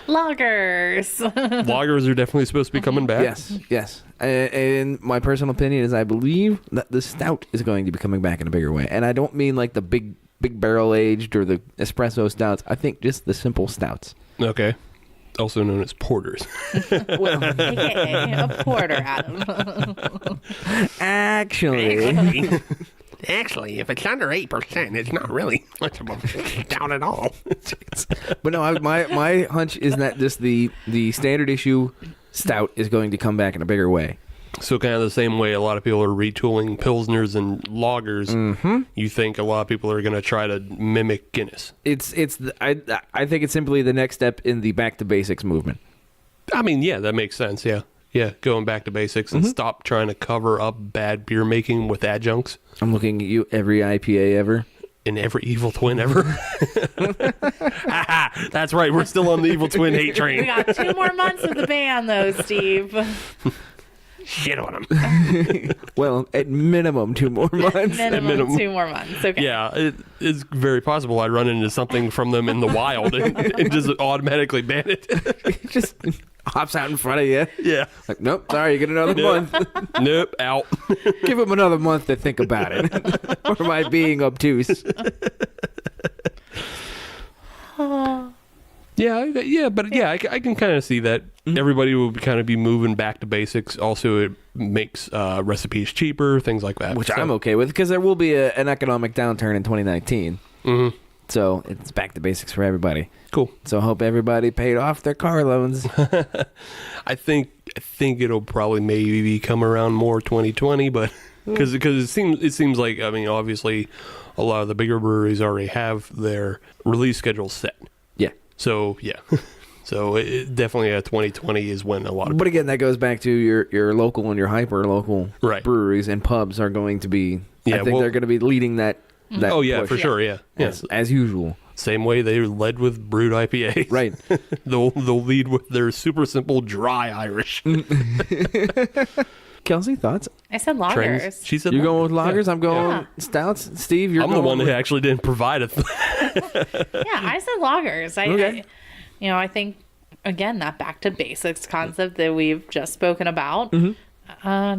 Loggers. Lagers are definitely supposed to be coming back. Yes. And my personal opinion is I believe that the stout is going to be coming back in a bigger way. And I don't mean like the big barrel aged or the espresso stouts. I think just the simple stouts. Okay. Also known as porters. Well, AKA a porter, Adam. actually, Actually, if it's under 8%, it's not really much of a stout at all. but no, my hunch is that just the standard issue stout is going to come back in a bigger way. So kind of the same way a lot of people are retooling Pilsners and lagers, you think a lot of people are going to try to mimic Guinness. I think it's simply the next step in the back to basics movement. I mean, yeah, that makes sense, yeah. Yeah, going back to basics and stop trying to cover up bad beer making with adjuncts. I'm looking at you, every IPA ever. In every evil twin ever. That's right, we're still on the evil twin hate We train. got 2 more months of the ban, though, Steve. Shit on them. Well, at minimum 2 more months. Minimum 2 more months. Okay. Yeah, it's very possible I'd run into something from them in the wild and just automatically ban it. It just hops out in front of you. Yeah. Like, nope, sorry, you get another month. Nope, out. Give them another month to think about it. Or am I being obtuse? I can kind of see that. Everybody will kind of be moving back to basics. Also, it makes recipes cheaper, things like that. Which I'm okay with, because there will be an economic downturn in 2019. Mm-hmm. So it's back to basics for everybody. Cool. So I hope everybody paid off their car loans. I think it'll probably maybe come around more 2020, but because it seems like, I mean, obviously a lot of the bigger breweries already have their release schedule set. Yeah. So yeah. So it definitely 2020 is when a lot of But again, that goes back to your local and your hyper local Right. breweries and pubs are going to be. Yeah, I think they're going to be leading that. oh yeah, push for sure, yeah. Yes. as usual. Same way they led with Brut IPAs. Right. they'll lead with their super simple dry Irish. Kelsey, thoughts? I said Trends. loggers. She said You're going with lager. lagers. I'm going Yeah. stouts. Steve, you're I'm the going one with... who actually didn't provide it. Yeah, I said loggers. Okay. I think, again, that back to basics concept that we've just spoken about. I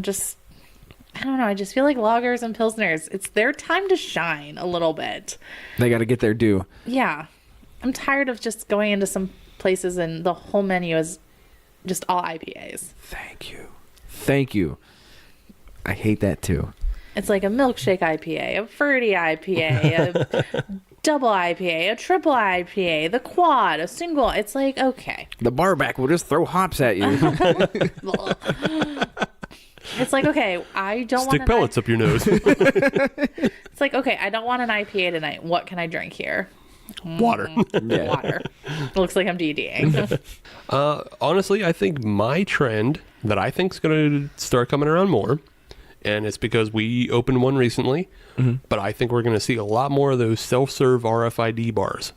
don't know. I just feel like loggers and pilsners, it's their time to shine a little bit. They got to get their due. Yeah. I'm tired of just going into some places and the whole menu is just all IPAs. Thank you. I hate that too. It's like a milkshake IPA, a fruity IPA, a double IPA, a triple IPA, the quad, a single. It's like, okay. The bar back will just throw hops at you. It's like, okay, I don't want Stick pellets up your nose. It's like, okay, I don't want an IPA tonight. What can I drink here? Water. Yeah. Water. Looks like I'm DDing. Honestly, I think my trend that I think is going to start coming around more, and it's because we opened one recently, but I think we're going to see a lot more of those self-serve RFID bars.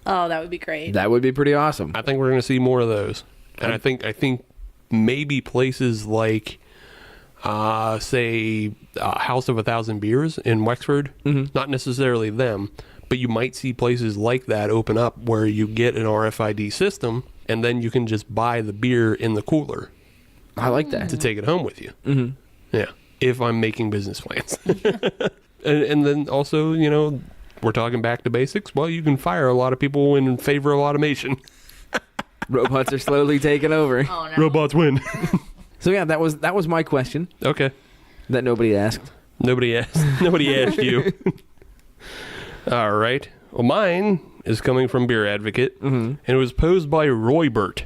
Oh, that would be great. That would be pretty awesome. I think we're going to see more of those. And I think maybe places like, say, House of 1,000 Beers in Wexford, not necessarily them, but you might see places like that open up where you get an RFID system and then you can just buy the beer in the cooler I like that. to take it home with you. Yeah, if I'm making business plans. and then also, you know, we're talking back to basics. Well, you can fire a lot of people in favor of automation. Robots are slowly taking over. Oh, no. Robots win. So yeah, that was my question Okay. that nobody asked. Nobody asked you. All right. Well, mine is coming from Beer Advocate, and it was posed by Roybert.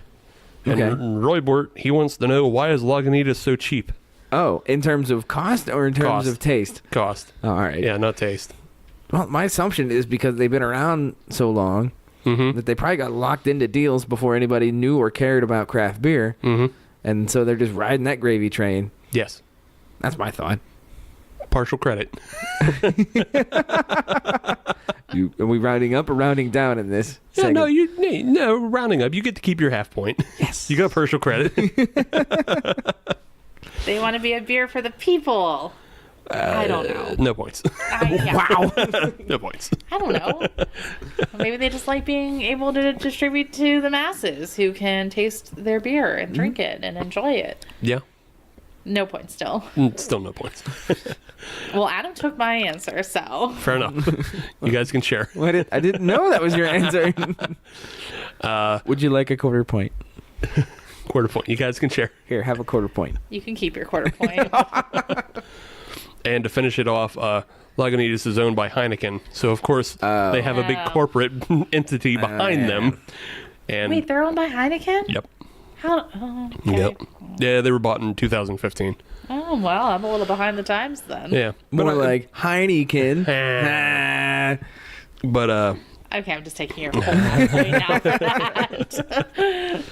And Okay. Roybert, he wants to know, why is Lagunitas so cheap? Oh, in terms of cost or in terms Cost. of taste? Cost. Oh, all right. Yeah, not taste. Well, my assumption is because they've been around so long that they probably got locked into deals before anybody knew or cared about craft beer, and so they're just riding that gravy train. Yes. That's my thought. Partial credit. Are we rounding up or rounding down in this? Yeah, segment? no, rounding up. You get to keep your half point. Yes. You got partial credit. They want to be a beer for the people. I don't know. No points. Wow. No points. I don't know. Maybe they just like being able to distribute to the masses who can taste their beer and drink it and enjoy it. Yeah. No points still. Still no points. Well, Adam took my answer, so. Fair enough. You guys can share. I didn't know that was your answer. Would you like a quarter point? Quarter point. You guys can share. Here, have a quarter point. You can keep your quarter point. And to finish it off, Lagunitas is owned by Heineken. So, of course, they have a big Oh. corporate entity behind them. And Wait, they're owned by Heineken? Yep. How? Oh, okay. Yep. Yeah, they were bought in 2015. Oh, well, I'm a little behind the times then. Yeah. More But, like Heineken. but Okay, I'm just taking your whole point now for that.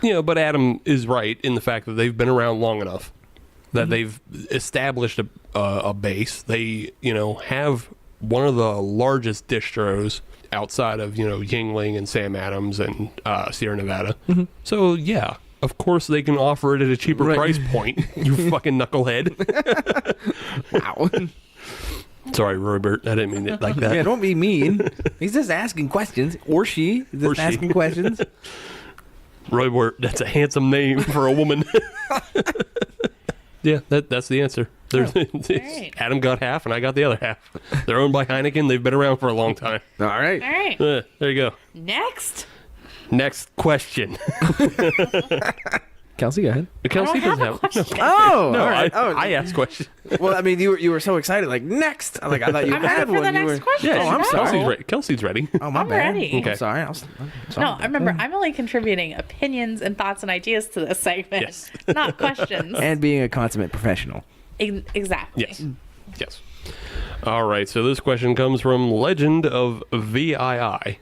you know, but Adam is right in the fact that they've been around long enough that they've established a base. They, you know, have one of the largest distros outside of, you know, Yingling and Sam Adams and Sierra Nevada. So, yeah, of course they can offer it at a cheaper Right. price point, you fucking knucklehead. Wow. Sorry, Robert, I didn't mean it like that. Yeah, don't be mean. He's just asking questions. Or she is Or just she. asking questions. Robert, that's a handsome name for a woman. Yeah, that's the answer. right. Adam got half and I got the other half. They're owned by Heineken. They've been around for a long time. All right. All right. There you go. Next. Next question. Kelsey, go ahead. Kelsey I don't doesn't have a question. Oh, No, all right. I asked questions. Well, I mean, you were so excited, like next. Like I thought you I'm had ready for one. the You next were. question. Oh, I'm No. sorry. Kelsey's ready. Oh, my I'm bad. ready. Okay. I'm sorry. I'm sorry. No, I remember, I'm only contributing opinions and thoughts and ideas to this segment, Yes. not questions. And being a consummate professional. Exactly. Yes. Yes. All right. So this question comes from Legend of VII,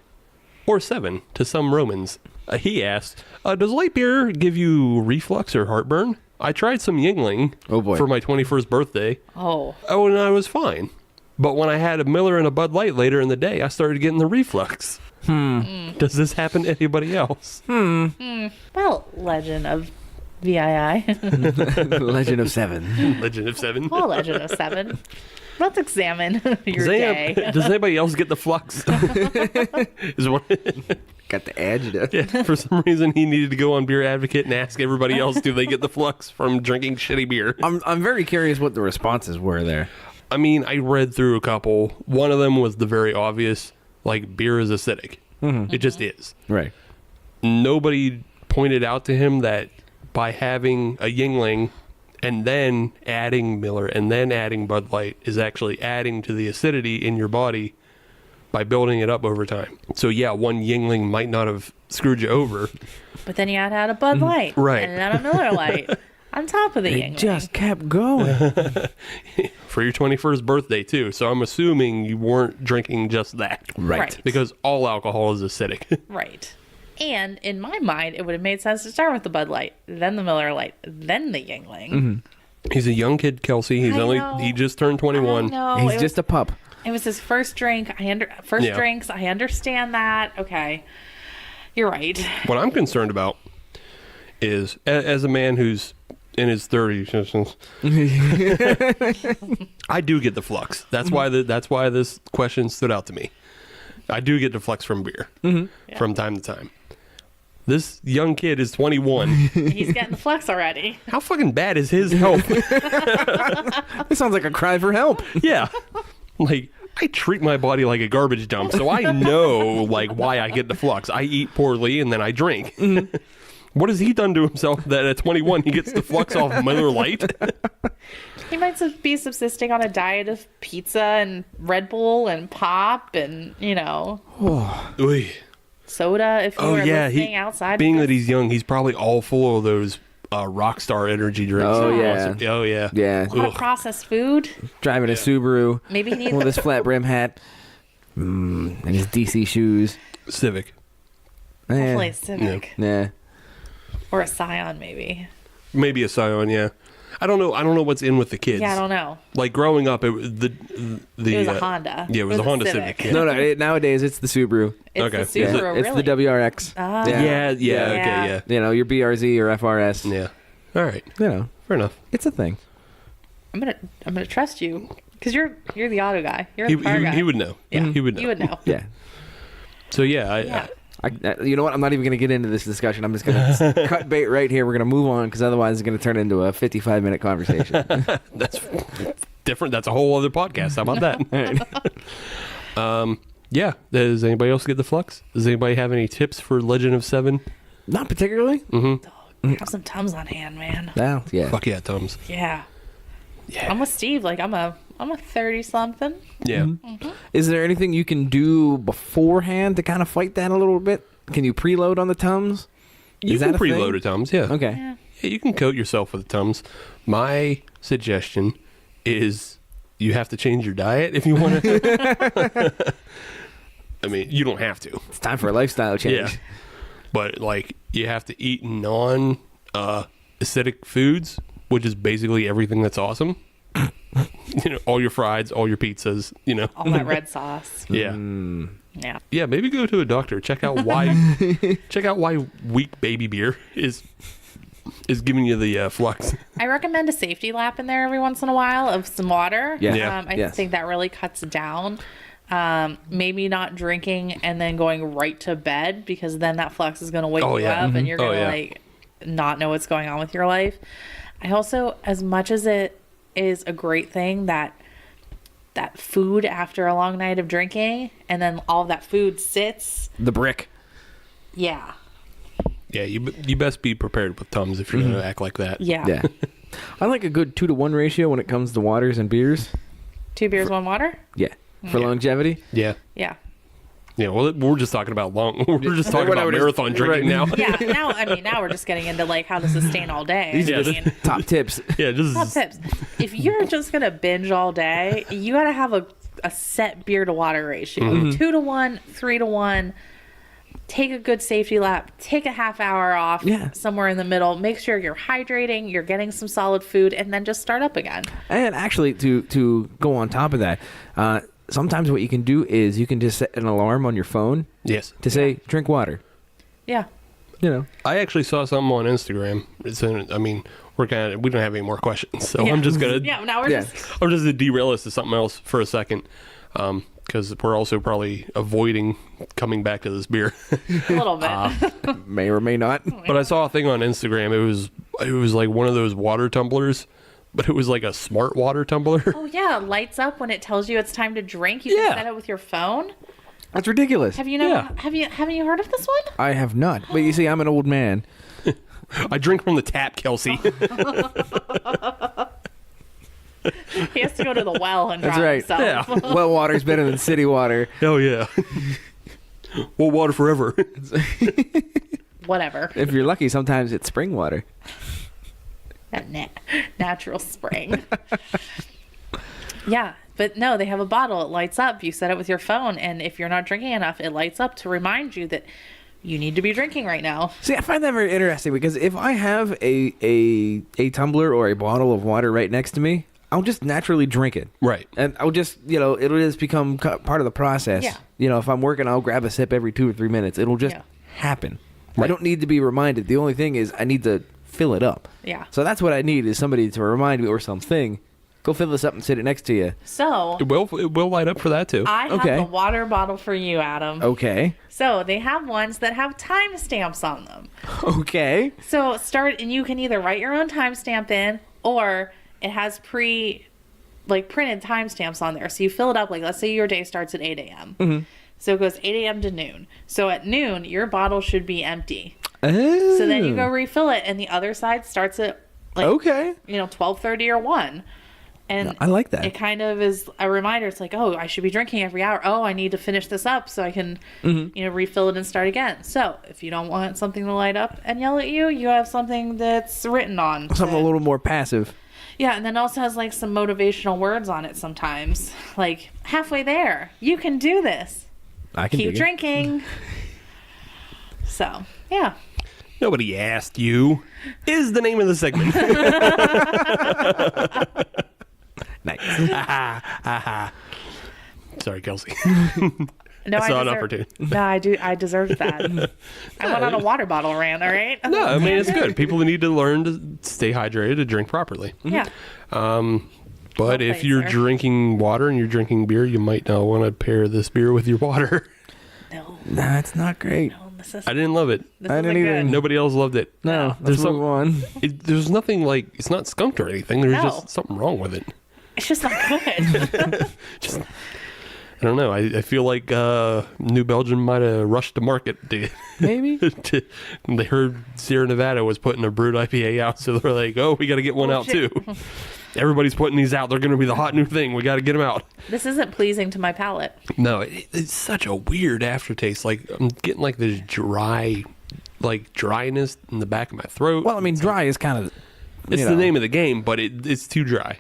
or 7 to some Romans. He asked, does light beer give you reflux or heartburn? I tried some Yingling Oh, boy. for my 21st birthday. Oh, And I was fine. But when I had a Miller and a Bud Light later in the day, I started getting the reflux. Does this happen to anybody else? well, Legend of VII. Legend of 7. Legend of 7. Well, Legend of 7. Let's examine your day. Does anybody else get the flux? Is one, Got the adjective. yeah, for some reason, he needed to go on Beer Advocate and ask everybody else, do they get the flux from drinking shitty beer? I'm very curious what the responses were there. I mean, I read through a couple. One of them was the very obvious, like, beer is acidic. It just is. Right. Nobody pointed out to him that by having a Yingling and then adding Miller and then adding Bud Light is actually adding to the acidity in your body by building it up over time. So yeah, one Yingling might not have screwed you over. But then you had to add a Bud Light. Right. And then a Miller Light. On top of the It Yingling. just kept going. For your 21st birthday, too. So I'm assuming you weren't drinking just that. Right. Because all alcohol is acidic. Right. And in my mind, it would have made sense to start with the Bud Light, then the Miller Lite, then the Yingling. He's a young kid, Kelsey. He just turned 21. No, He's just a pup. It was his first drink. Yeah. Drinks. I understand that. Okay, you're right. What I'm concerned about is, as a man who's in his 30s, I do get the flux. That's why this question stood out to me. I do get the flux from beer from time to time. This young kid is 21. He's getting the flex already. How fucking bad is his health? This sounds like a cry for help. Yeah. Like, I treat my body like a garbage dump, so I know, like, why I get the flux. I eat poorly, and then I drink. What has he done to himself that at 21 he gets the flux off Miller Lite? He might be subsisting on a diet of pizza and Red Bull and pop and, Oy. soda if you were listening outside. Being that he's young, he's probably all full of those Rockstar energy drinks. Oh, that are yeah. awesome. Oh, yeah. Yeah. A lot of processed food. Driving a Subaru Maybe he needs with his flat brim hat and his DC shoes. Civic. hopefully a Civic Yeah. or a Scion maybe. Maybe a Scion, yeah. I don't know what's in with the kids. Yeah, I don't know. Like, growing up, it was It was a Honda. Yeah, it was a Honda Civic. Yeah. No, nowadays it's the Subaru. It's Okay. the Is it- Subaru, It's really. the WRX. Yeah, okay, yeah. Your BRZ or FRS. Yeah. All right. Fair enough. It's a thing. I'm gonna trust you because you're the auto guy. You're He, the car guy. he would know. Yeah. He would know. You would know. Yeah. So, yeah, Yeah. You know what? I'm not even going to get into this discussion. I'm just going to cut bait right here. We're going to move on because otherwise it's going to turn into a 55-minute conversation. that's different. That's a whole other podcast. How about that? Yeah. Does anybody else get the flux? Does anybody have any tips for Legend of Seven? Not particularly. Have some Tums on hand, man. No, yeah. Fuck yeah, Tums. Yeah. Yeah. I'm with Steve. Like I'm a 30-something. Yeah. Is there anything you can do beforehand to kind of fight that a little bit? Can you preload on the Tums? You Is can that a thing? preload a Tums, yeah. Okay. Yeah. Yeah, you can coat yourself with Tums. My suggestion is you have to change your diet if you want to. I mean, you don't have to. It's time for a lifestyle change. Yeah. But, like, you have to eat non-acidic foods, which is basically everything that's awesome. All your frieds, all your pizzas, All that red sauce. Yeah. Yeah. Yeah, maybe go to a doctor. Check out why weak baby beer is giving you the flux. I recommend a safety lap in there every once in a while of some water. Yeah. Yeah. I Yes. think that really cuts down. Maybe not drinking and then going right to bed because then that flux is going to wake Oh, you yeah. up and you're going to yeah. not know what's going on with your life. I also, as much as it is a great thing that food after a long night of drinking and then all of that food sits. The brick. Yeah. Yeah, you best be prepared with Tums if you're going to act like that. Yeah. Yeah. I like a good 2-to-1 ratio when it comes to waters and beers. 2 beers, 1 water? Yeah. For longevity. Yeah. Yeah. Yeah, well, we're just talking about we're just talking about marathon drinking now. Yeah. Now we're just getting into like how to sustain all day. These are I mean, Top tips. Yeah, just top tips. If you're just gonna binge all day, you gotta have a set beer to water ratio. 2-to-1, 3-to-1. Take a good safety lap. Take a half hour off somewhere in the middle. Make sure you're hydrating, you're getting some solid food, and then just start up again. And actually, to go on top of that, sometimes what you can do is you can just set an alarm on your phone Yes. to say, drink water. Yeah. I actually saw something on Instagram. We don't have any more questions, so Yeah. I'm just gonna Now we're just I'm just gonna derail this to something else for a second, because we're also probably avoiding coming back to this beer. a little bit. May or may not. But I saw a thing on Instagram. It was like one of those water tumblers, but it was like a smart water tumbler. Oh yeah, lights up when it tells you it's time to drink. You can set it with your phone. That's ridiculous. Have you never haven't you heard of this one? I have not. But you see, I'm an old man. I drink from the tap, Kelsey. He has to go to the well and That's drown right. himself. Yeah. Well water's better than city water. Oh yeah. Well, water forever. Whatever. If you're lucky, sometimes it's spring water. That natural spring. Yeah, but no, they have a bottle. It lights up. You set it with your phone, and if you're not drinking enough, it lights up to remind you that you need to be drinking right now. See, I find that very interesting because if I have a tumbler or a bottle of water right next to me, I'll just naturally drink it. Right. And I'll just, it'll just become part of the process. Yeah. If I'm working, I'll grab a sip every 2 or 3 minutes. It'll just happen. I don't need to be reminded. The only thing is I need to fill it up. Yeah. So that's what I need is somebody to remind me or something. Go fill this up and sit it next to you. So It will light up for that too. I have Okay. a water bottle for you, Adam. Okay. So they have ones that have timestamps on them. Okay. So and you can either write your own timestamp in, or it has printed timestamps on there. So you fill it up, like let's say your day starts at 8 a.m. Mm-hmm. So it goes 8 a.m. to noon. So at noon, your bottle should be empty. Oh. So then you go refill it, and the other side starts at Okay. 12:30 or 1. And I like that. It kind of is a reminder. It's like, oh, I should be drinking every hour. Oh, I need to finish this up so I can, refill it and start again. So if you don't want something to light up and yell at you, you have something that's written on. Something a little more passive. Yeah, and then also has like some motivational words on it sometimes. Like, halfway there. You can do this. I can Keep dig it. drinking. So, yeah. Nobody asked you. Is the name of the segment. Nice. Sorry, Kelsey. No, I saw an opportunity. No, I deserved that. I went on a water bottle rant, all right? No, I mean, it's good. People need to learn to stay hydrated, to drink properly. Yeah. But if place, you're sir. drinking water and you're drinking beer, you might not want to pair this beer with your water. No. Nah, it's not great. This is, I didn't love it. this I isn't didn't good. even- Nobody else loved it. No, There's let's move on. There's nothing like, it's not skunked or anything. There's No. just something wrong with it. It's just not good. Just, I don't know. I feel like New Belgium might have rushed to market. Maybe. They heard Sierra Nevada was putting a Brut IPA out, so they're like, oh, we got to get one out shit. too. Everybody's putting these out. They're going to be the hot new thing. We got to get them out. This isn't pleasing to my palate. No, it's such a weird aftertaste. Like, I'm getting like this dry, like dryness in the back of my throat. Well, I mean, dry is kind of... it's the name of the game, but it's too dry.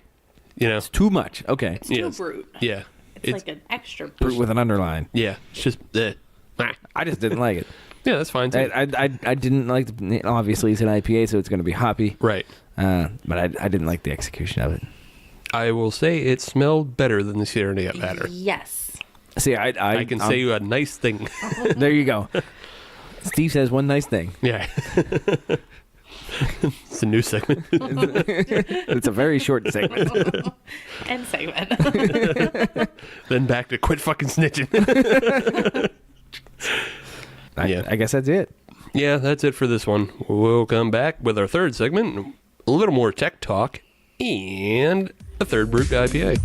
It's too much. Okay. It's too brute. Yeah. It's like an extra Brute brute. with an underline. Yeah. It's just, I just didn't like it. yeah, that's fine too. I didn't like the... Obviously, it's an IPA, so it's going to be hoppy. Right. But I didn't like the execution of it. I will say it smelled better than the Sierra Nevada. Yes. See, I can say a nice thing. There you go. Steve says one nice thing. Yeah. It's a new segment. It's a very short segment. And segment. Then back to quit fucking snitching. Yeah. I guess that's it. Yeah, that's it for this one. We'll come back with our third segment, a little more tech talk, and a third Brut IPA.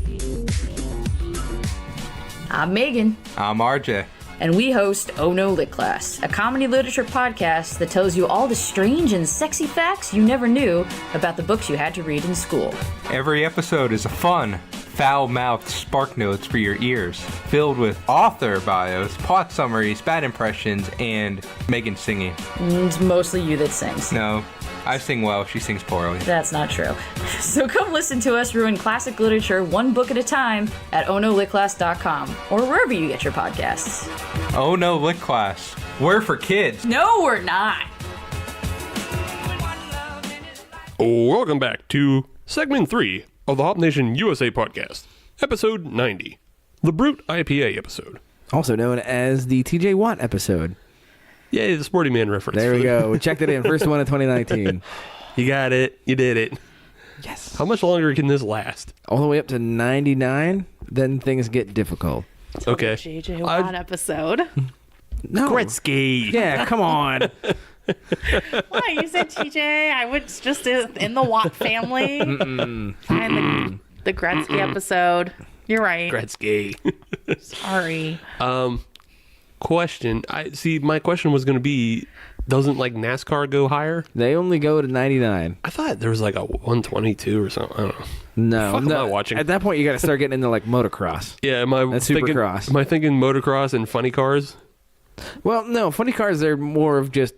I'm Megan, I'm RJ. and we host Oh No Lit Class, a comedy literature podcast that tells you all the strange and sexy facts you never knew about the books you had to read in school. Every episode is a fun, foul-mouthed spark notes for your ears, filled with author bios, plot summaries, bad impressions, and Megan singing. It's mostly you that sings. No, I sing well, she sings poorly. That's not true. So come listen to us ruin classic literature one book at a time at ohnolitclass.com or wherever you get your podcasts. Oh no, Lit Class. We're for kids. No, we're not. Welcome back to segment 3 of the Hop Nation USA podcast, episode 90, the Brut IPA episode. Also known as the TJ Watt episode. Yay, the Sporty Man reference. There we go. We checked it in. First one of 2019. You got it. You did it. Yes. How much longer can this last? All the way up to 99, then things get difficult. Okay. JJ Watt episode. No. Gretzky. Yeah, come on. Why, you said TJ? I was just in the Watt family. Fine, the Gretzky episode. You're right. Gretzky. Sorry. Question. My question was going to be, doesn't like NASCAR go higher? They only go to 99. I thought there was like a 122 or something. I don't know. No. Fuck am no. I watching? At that point, you got to start getting into like motocross. Yeah, am I That's thinking Supercross. Am I thinking motocross and funny cars? Well, no. Funny cars, they're more of just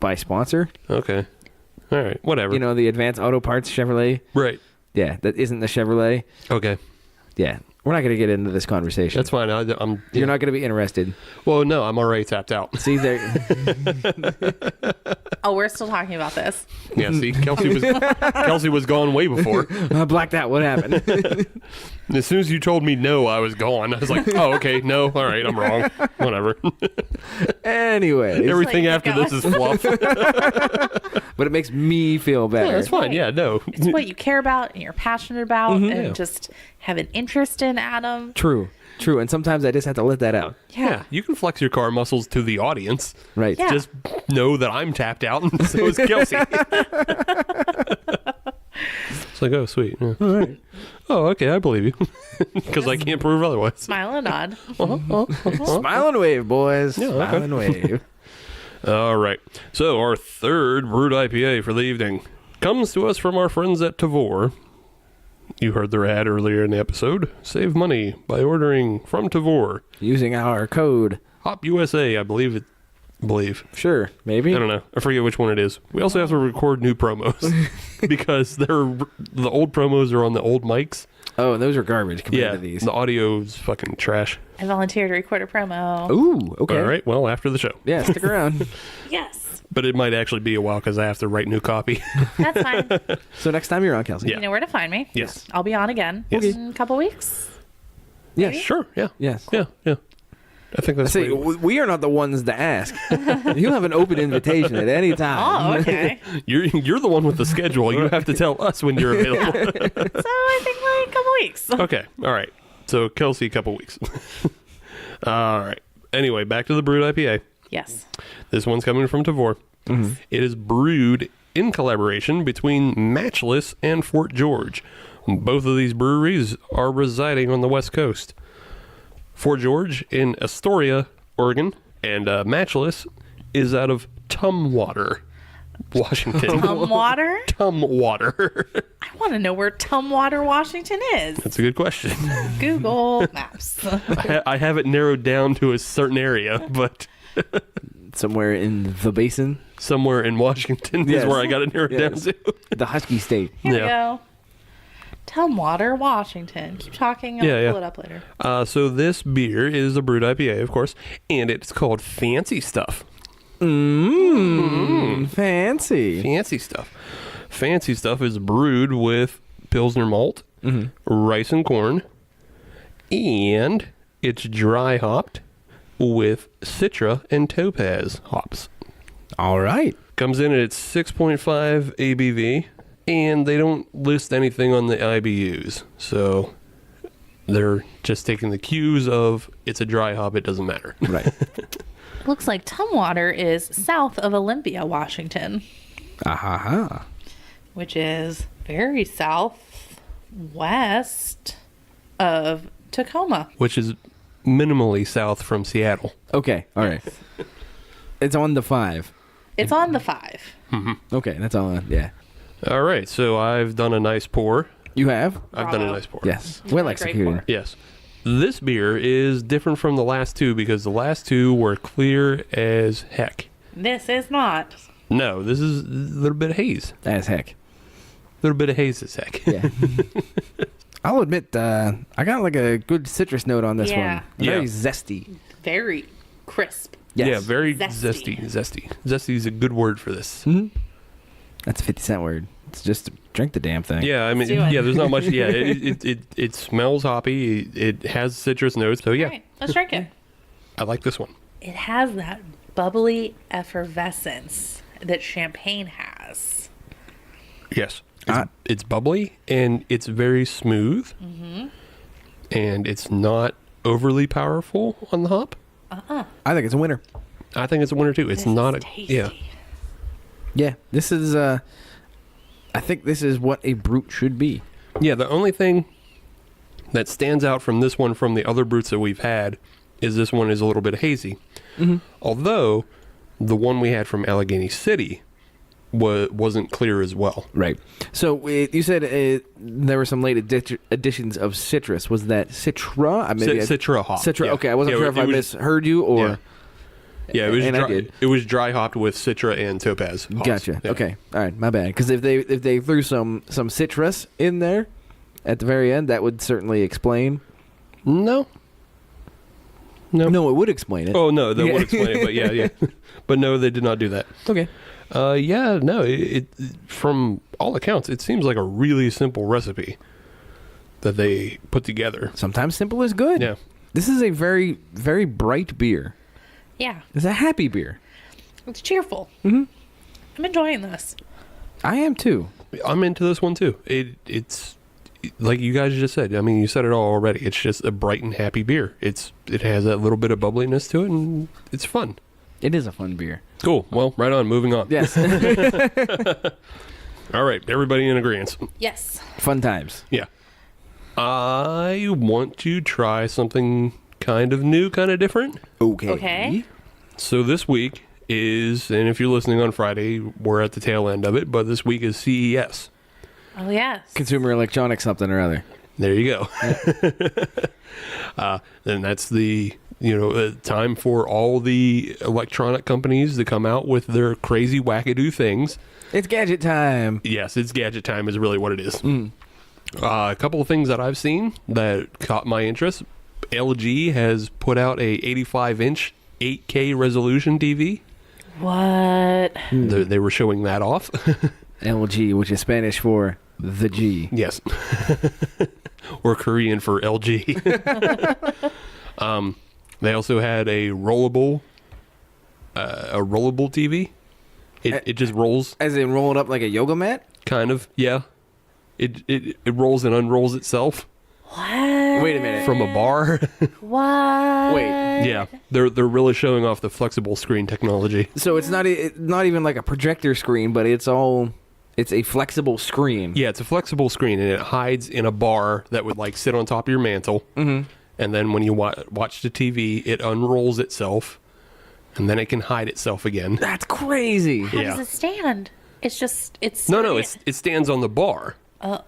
by sponsor. Okay. All All right, whatever. You know, the Advanced Auto Parts Chevrolet. Right. Yeah, that isn't the Chevrolet. Okay. Yeah, we're not going to get into this conversation. That's fine. I'm. You're not going to be interested. Well, no, I'm already tapped out. See, there. Oh, we're still talking about this. Yeah. See, Kelsey was gone way before. I blacked out. What happened? As soon as you told me no, I was gone. I was like, oh, okay, no, all right, I'm wrong. Whatever. Anyway, Everything Like, after go. this is fluff. but it makes me feel better. Yeah, that's fine. Yeah, no. It's what you care about and you're passionate about Yeah. and just have an interest in, Adam. True. And sometimes I just have to let that out. Yeah, you can flex your car muscles to the audience. Right. Yeah. Just know that I'm tapped out, and so is Kelsey. It's like, oh, sweet. Yeah. All right. Oh, okay, I believe you. Because I can't prove otherwise. Smile and nod. Smile and wave, boys. Yeah, Smile okay. and wave. All right. So our third Brut IPA for the evening comes to us from our friends at Tavor. You heard their ad earlier in the episode. Save money by ordering from Tavor. Using our code. Hop USA, I believe. Sure. Maybe. I don't know. I forget which one it is. We also have to record new promos because the old promos are on the old mics. Oh, and those are garbage compared Yeah, to these. the audio's fucking trash. I volunteer to record a promo. Ooh, okay. All right, well, after the show. Yeah, stick around. Yes. But it might actually be a while because I have to write new copy. That's fine. So next time you're on, Kelsey. Yeah. You know where to find me. Yes. I'll be on again Yes. in a couple weeks. Yes. Sure, yeah. Yes. Yeah. I think that's See, we are not the ones to ask. You have an open invitation at any time. Oh, okay. You're the one with the schedule. You have to tell us when you're available. So I think like a couple weeks. Okay, all right. So Kelsey, a couple weeks. All right. Anyway, back to the Brut IPA. Yes. This one's coming from Tavor. It is brewed in collaboration between Matchless and Fort George. Both of these breweries are residing on the West Coast. Fort George in Astoria, Oregon, and Matchless is out of Tumwater, Washington. Tumwater? Tumwater. I want to know where Tumwater, Washington is. That's a good question. Google Maps. I have it narrowed down to a certain area, but Somewhere in the basin. somewhere in Washington Yes. is where I got it narrowed Yes. down to. The Husky State. Here we Yeah. go. Tumwater, Washington. Keep talking. I'll Yeah. pull it up later. So this beer is a Brut IPA, of course, and it's called Fancy Stuff. Fancy. Fancy Stuff. Fancy Stuff is brewed with Pilsner malt, rice and corn, and it's dry hopped with Citra and Topaz hops. All right. Comes in at 6.5 ABV, and they don't list anything on the IBUs. So they're just taking the cues of it's a dry hop, it doesn't matter. Right. Looks like Tumwater is south of Olympia, Washington, Aha. which is very southwest of Tacoma. Which is minimally south from Seattle. Okay. All right. It's on the 5. It's on the 5. Okay. That's all. Yeah. All right, so I've done a nice pour. You have? I've done a Bravo. nice pour. Yes. Really Well great executed. pour. Yes. This beer is different from the last two because the last two were clear as heck. This is not. No, this is a little bit of haze. As heck. A little bit of haze as heck. Yeah. I'll admit, I got like a good citrus note on this Yeah. one. Very Yeah. zesty. Very crisp. Yes. Yeah, very Zesty. zesty. Zesty is a good word for this. That's a 50-cent word. It's just drink the damn thing. Yeah, I mean, do it. yeah, there's not much. Yeah, it smells hoppy. It has citrus notes. So yeah, All right, let's drink it. I like this one. It has that bubbly effervescence that champagne has. Yes, it's bubbly and it's very smooth, and it's not overly powerful on the hop. I think it's a winner. I think it's a winner too. It's This not is a tasty. yeah. Yeah. This is, I think this is what a brute should be. Yeah, the only thing that stands out from this one from the other brutes that we've had is this one is a little bit hazy. Although the one we had from Allegheny City wasn't clear as well. Right. So you said there were some late additions of citrus. Was that Citra? Citra hop. Citra. Yeah. Okay, I wasn't Yeah, sure if it I was- misheard you or. Yeah, it was And I dry, did. it was dry hopped with Citra and Topaz. hops. Gotcha. Yeah. Okay. All right. My bad. Because if they threw some citrus in there at the very end, that would certainly explain. No. No, it would explain it. Oh no, that would explain it. But yeah. But no, they did not do that. Okay. Yeah, no. It from all accounts, it seems like a really simple recipe that they put together. Sometimes simple is good. Yeah. This is a very, very bright beer. Yeah. It's a happy beer. It's cheerful. Mm-hmm. I'm enjoying this. I am too. I'm into this one too. It's like you guys just said. I mean, you said it all already. It's just a bright and happy beer. It has that little bit of bubbliness to it, and it's fun. It is a fun beer. Cool. Well, right on. Moving on. Yes. All right. Everybody in agreement. Yes. Fun times. Yeah. I want to try something kind of new, kind of different. Okay. So this week is, and if you're listening on Friday, we're at the tail end of it, but this week is CES. Oh, yes. Consumer electronics something or other. There you go. Then that's the time for all the electronic companies to come out with their crazy wackadoo things. It's gadget time. Yes, it's gadget time is really what it is. A couple of things that I've seen that caught my interest. LG has put out a 85-inch 8K resolution TV. What? They were showing that off. LG, which is Spanish for the G. Yes. Or Korean for LG. They also had a rollable TV. It just rolls, As in roll it up like a yoga mat? kind of. Yeah. It rolls and unrolls itself What? Wait a minute. from a bar. What? Wait. Yeah. They're really showing off the flexible screen technology. So it's not even like a projector screen, but it's a flexible screen. Yeah, it's a flexible screen, and it hides in a bar that would like sit on top of your mantle. Mm-hmm. And then when you watch the TV, it unrolls itself, and then it can hide itself again. That's crazy. How Yeah. does it stand? It's just, it's... No, it stands on the bar. but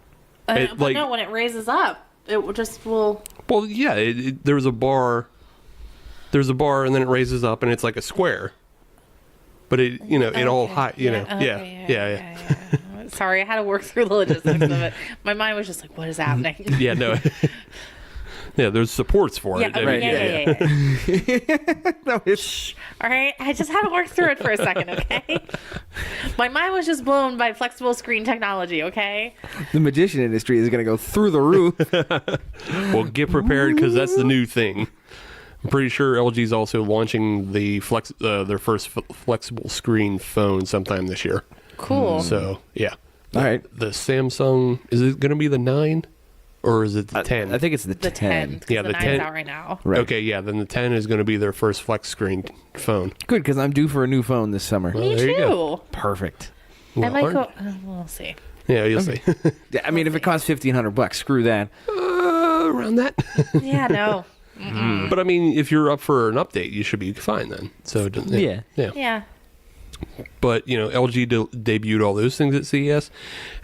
no, when it raises up, it will... Well, yeah, there's a bar. There's a bar, and then it raises up, and it's like a square. But it all high, yeah. Sorry, I had to work through the logistics of it. My mind was just like, what is happening? Yeah, no. Yeah, there's supports for Yeah, it. okay, yeah. No, it's All right, I just had to work through it for a second, okay? My mind was just blown by flexible screen technology, okay? the magician industry is going to go through the roof. Well, get prepared because that's the new thing. I'm pretty sure LG's also launching the their first flexible screen phone sometime this year. Cool. So, yeah. All right. The Samsung, is it going to be the 9 or is it the 10? I think it's the 10. The 10. Yeah, The the 9's 10 out right now. Right. Okay, yeah, then the 10 is going to be their first flex screen phone. Good, because I'm due for a new phone this summer. Well, Me there you too. go. Perfect. I might Well, go... we'll see. Yeah, you'll see. Yeah, I mean, if it costs $1,500, screw that. Around that. Yeah, no. But I mean, if you're up for an update, you should be fine then. So Yeah. Yeah. But LG debuted all those things at CES,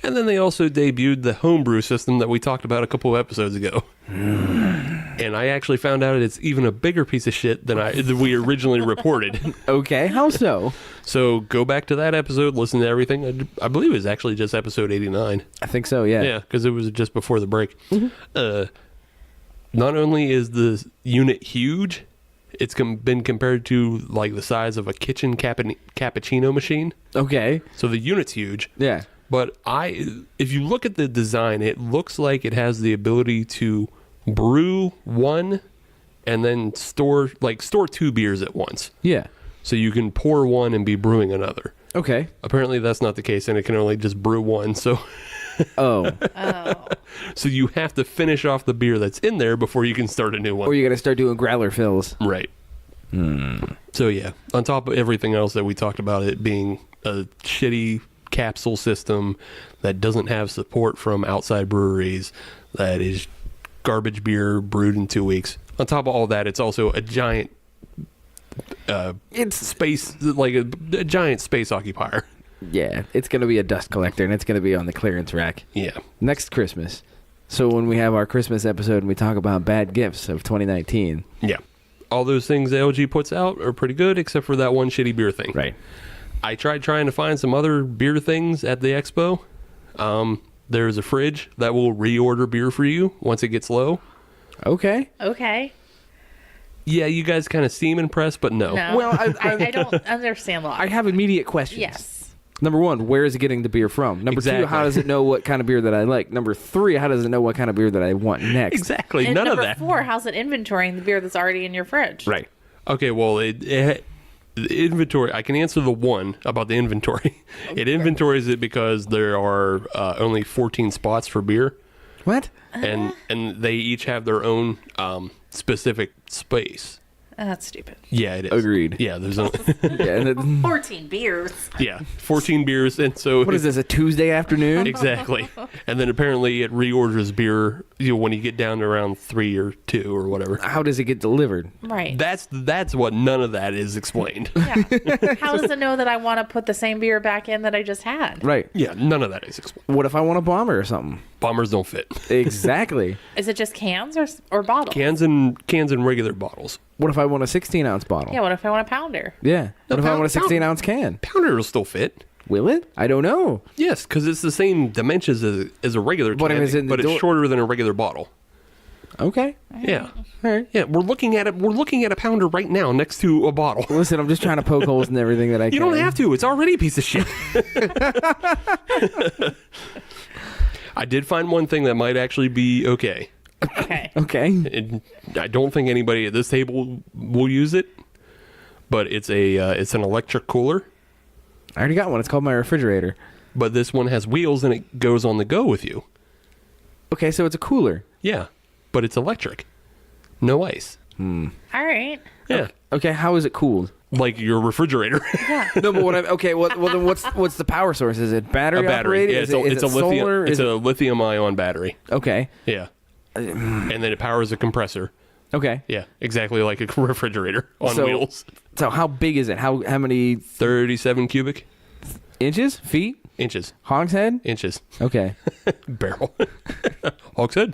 and then they also debuted the homebrew system that we talked about a couple of episodes ago. And I actually found out it's even a bigger piece of shit than we originally reported. Okay, how so? So go back to that episode, listen to everything. I believe it was actually just episode 89. I think so, yeah. Yeah, because it was just before the break. Not only is the unit huge, it's been compared to like the size of a kitchen cappuccino machine. Okay. So the unit's huge. Yeah. But if you look at the design, it looks like it has the ability to brew one and then store 2 beers at once. Yeah. So you can pour one and be brewing another. Okay. Apparently that's not the case, and it can only just brew one. So Oh. so you have to finish off the beer that's in there before you can start a new one. Or you got to start doing growler fills. Right. So yeah, on top of everything else that we talked about, it being a shitty capsule system that doesn't have support from outside breweries, that is garbage beer brewed in 2 weeks. On top of all that, it's also a giant a giant space occupier. Yeah, it's going to be a dust collector, and it's going to be on the clearance rack. Yeah. Next Christmas. So when we have our Christmas episode and we talk about bad gifts of 2019. Yeah. all those things LG puts out are pretty good, except for that one shitty beer thing. Right. I tried trying to find some other beer things at the expo. There's a fridge that will reorder beer for you once it gets low. Okay. Okay. Yeah, you guys kind of seem impressed, but no. No. Well, I don't understand I logic. have immediate questions. Yes. Number one, where is it getting the beer from? Number Exactly. two, how does it know what kind of beer that I like? Number three, how does it know what kind of beer that I want next? Exactly. And None of number that. 4, how's it inventorying the beer that's already in your fridge? Right. Okay, well, the inventory, I can answer the one about the inventory. It inventories it because there are only 14 spots for beer, What? and they each have their own specific space. That's stupid. Yeah, it is. Agreed. Yeah, there's only, Yeah. And then, 14 beers. 14 beers, and so what is this, a Tuesday afternoon? exactly. And then apparently it reorders beer, when you get down to around 3 or 2 or whatever. How does it get delivered? Right. That's what none of that is explained. Yeah. How does it know that I want to put the same beer back in that I just had? Right. Yeah, none of that is explained. What if I want a bomber or something? Bombers don't fit. Exactly. Is it just cans or bottles? Cans and regular bottles. What if I want a 16-ounce bottle? Yeah, what if I want a pounder? Yeah. What if I pound- want a 16-ounce can? Powder will still fit. Will it? I don't know. Yes, because it's the same dimensions as a regular But can, if it's in the but it's door- shorter than a regular bottle. Okay. Yeah. All right. Yeah, we're looking at it. We're looking at a pounder right now next to a bottle. Listen, I'm just trying to poke holes in everything that I can. You don't have to. It's already a piece of shit. I did find one thing that might actually be okay. Okay. Okay. And I don't think anybody at this table will use it, but it's an electric cooler. I already got one. It's called my refrigerator. But this one has wheels and it goes on the go with you. Okay, so it's a cooler. Yeah, but it's electric. No ice. All right. Yeah, Okay, how is it cooled? like your refrigerator. No, but what? Well, then what's the power source? Is it battery A battery. operated? Yeah, Is it's it a lithium. solar? It's Is a lithium-ion battery. okay. Yeah, and then it powers a compressor. Okay. Yeah, exactly like a refrigerator on So- wheels. So how big is it? How many 37 cubic inches? Feet? inches. Hogshead? Inches. Okay. Barrel. Hogshead.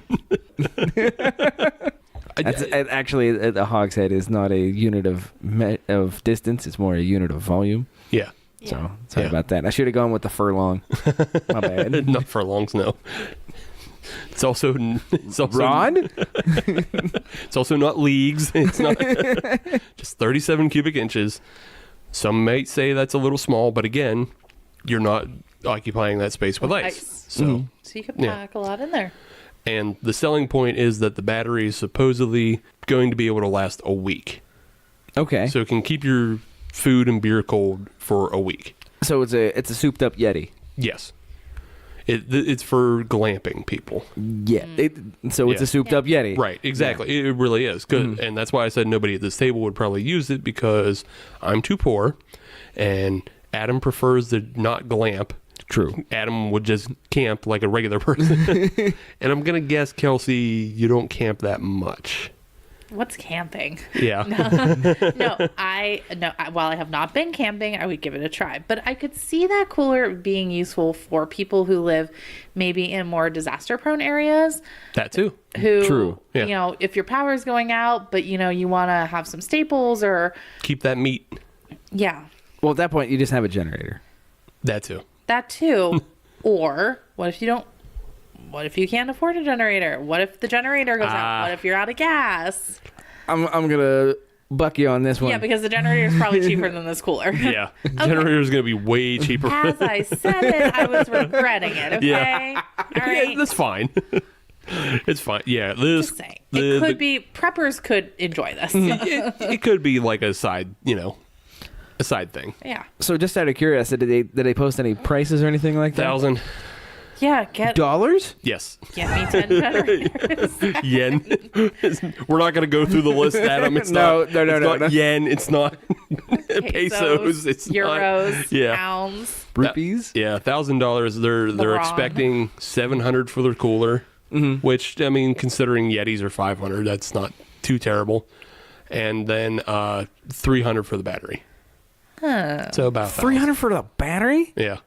Actually, a hogshead is not a unit of distance. It's more a unit of volume. Yeah. So sorry Yeah. about that. I should have gone with the furlong. My bad. Not furlongs, no. It's also Rod? It's also not leagues. It's not just 37 cubic inches. Some might say that's a little small, but again, you're not occupying that space with ice. Ice. So, So you can Yeah. pack a lot in there. and the selling point is that the battery is supposedly going to be able to last a week. Okay. So it can keep your food and beer cold for a week. So it's a souped up Yeti. Yes. It's for glamping people. Yeah. So it's Yeah. a souped up Yeti. Right, exactly. It really is. Good. And that's why I said nobody at this table would probably use it, because I'm too poor and Adam prefers to not glamp. True. Adam would just camp like a regular person. And I'm going to guess, Kelsey, you don't camp that much. What's camping? Yeah. While I have not been camping, I would give it a try. But I could see that cooler being useful for people who live maybe in more disaster-prone areas. That too. Who, True. Yeah. if your power is going out, but you want to have some staples or Keep that meat. yeah, Well, at that point, you just have a generator. That too. that too. Or what if you don't? What if you can't afford a generator? What if the generator goes out? What if you're out of gas? I'm gonna buck you on this one. Yeah, because the generator is probably cheaper than this cooler. Yeah. Generator is going to be way cheaper. As I said it, I was regretting it. Okay, Yeah. all Yeah, right. that's fine. It's fine. Yeah. This Just saying, it could be preppers could enjoy this. it could be like a side, a side thing. Yeah, So just out of curiosity, did they post any prices or anything like that? 1,000. yeah. Get $? Yes. me 10 generators. Yen. We're not going to go through the list, Adam. It's No, not, no, it's not no. yen. It's not pesos. It's euros, not, yeah. pounds. Rupees? Yeah, $1,000. They're LeBron. expecting 700 for their cooler, which I mean, considering Yetis are 500, that's not too terrible. And then 300 for the battery. So about 300 for the battery? Yeah.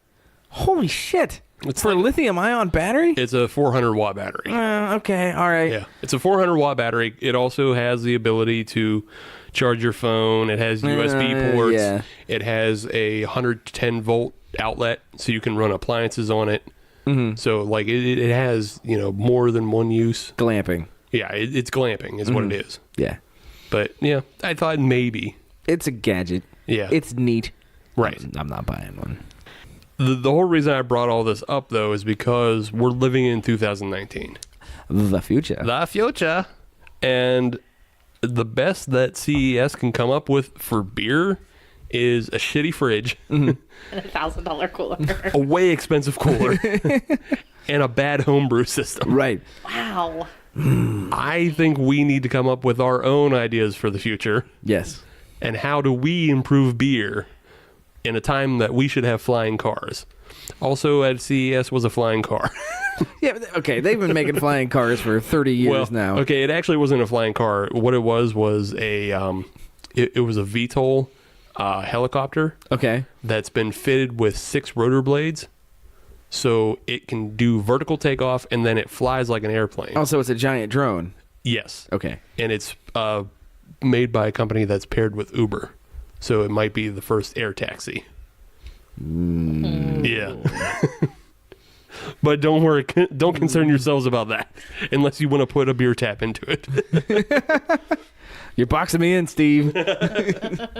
Holy shit! It's For a lithium-ion battery? It's a 400-watt battery. Okay, all right. Yeah, it's a 400-watt battery. It also has the ability to charge your phone. It has USB ports. yeah. It has a 110-volt outlet, so you can run appliances on it. Mm-hmm. So, like, it has, more than one use. Glamping. Yeah, it's glamping is what it is. Yeah. But, yeah, I thought maybe. It's a gadget. Yeah. It's neat. Right. I'm not buying one. The whole reason I brought all this up, though, is because we're living in 2019. The future. The future. And the best that CES can come up with for beer is a shitty fridge, And a $1,000 cooler. a way expensive cooler, and a bad homebrew system. Right. Wow. I think we need to come up with our own ideas for the future. Yes. And how do we improve beer in a time that we should have flying cars? Also at CES was a flying car. Yeah, okay, they've been making flying cars for 30 years now. Okay, it actually wasn't a flying car. What it was a it was a VTOL helicopter. Okay. That's been fitted with 6 rotor blades, so it can do vertical takeoff and then it flies like an airplane. Also, it's a giant drone. Yes. Okay. And it's made by a company that's paired with Uber, so it might be the first air taxi. Yeah. But don't worry, don't concern yourselves about that unless you want to put a beer tap into it. You're boxing me in, Steve. I'm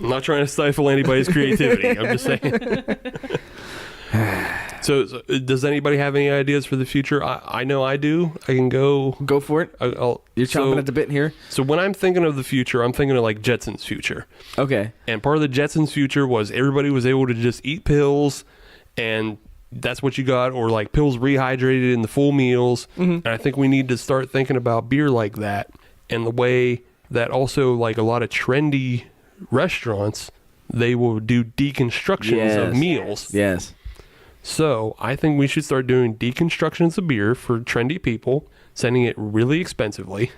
not trying to stifle anybody's creativity. I'm just saying. So, does anybody have any ideas for the future? I know I do. I can go. Go for it. You're chomping at the bit here. So when I'm thinking of the future, I'm thinking of like Jetsons' future. Okay. And part of the Jetsons' future was everybody was able to just eat pills, and that's what you got, or like pills rehydrated in the full meals. Mm-hmm. And I think we need to start thinking about beer like that, and the way that also like a lot of trendy restaurants, they will do deconstructions of meals. Yes. So I think we should start doing deconstructions of beer for trendy people, sending it really expensively.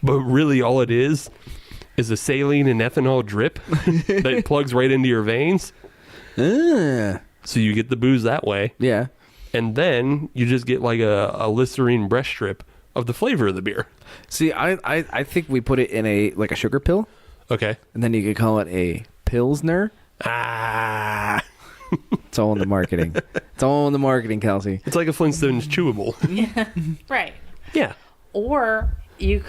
But really all it is a saline and ethanol drip that plugs right into your veins. So you get the booze that way. Yeah. And then you just get like a Listerine breast strip of the flavor of the beer. See, I think we put it in a sugar pill. Okay. And then you could call it a Pilsner. It's all in the marketing. It's all in the marketing, Kelsey. It's like a Flintstones chewable. Yeah. Right. Yeah. Or it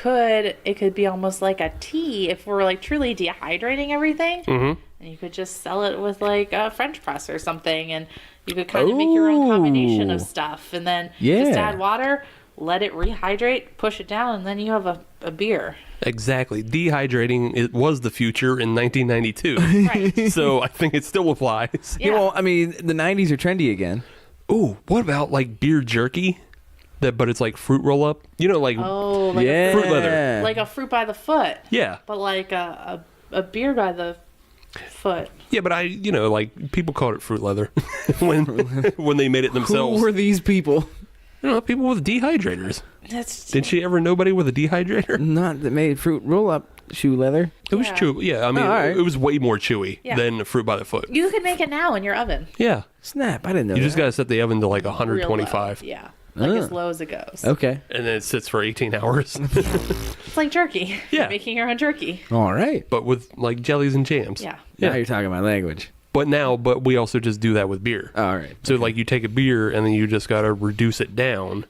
could be almost like a tea if we're like truly dehydrating everything. Mm-hmm. And you could just sell it with like a French press or something, and you could kind of make your own combination of stuff, and then just add water, let it rehydrate, push it down, and then you have a beer. Exactly. Dehydrating, it was the future in 1992. Right. So I think it still applies. Yeah. Well, I mean, the 90s are trendy again. Ooh, what about like beer jerky? But it's like fruit roll up. You know, like fruit leather. Like a fruit by the foot. Yeah. But like a beer by the foot. Yeah, but like people called it fruit leather when they made it themselves. Who were these people? People with dehydrators. Did she ever nobody with a dehydrator? Not that made fruit roll up shoe leather. It was chewy. Yeah, I mean, it was way more chewy than fruit by the foot. You can make it now in your oven. Yeah. Snap! I didn't know. You just gotta set the oven to like 125. Yeah. Like as low as it goes. Okay. And then it sits for 18 hours. It's like jerky. Yeah. You're making your own jerky. All right. But with like jellies and jams. Yeah. Now you're talking my language. But we also just do that with beer. All right. So like you take a beer and then you just gotta reduce it down,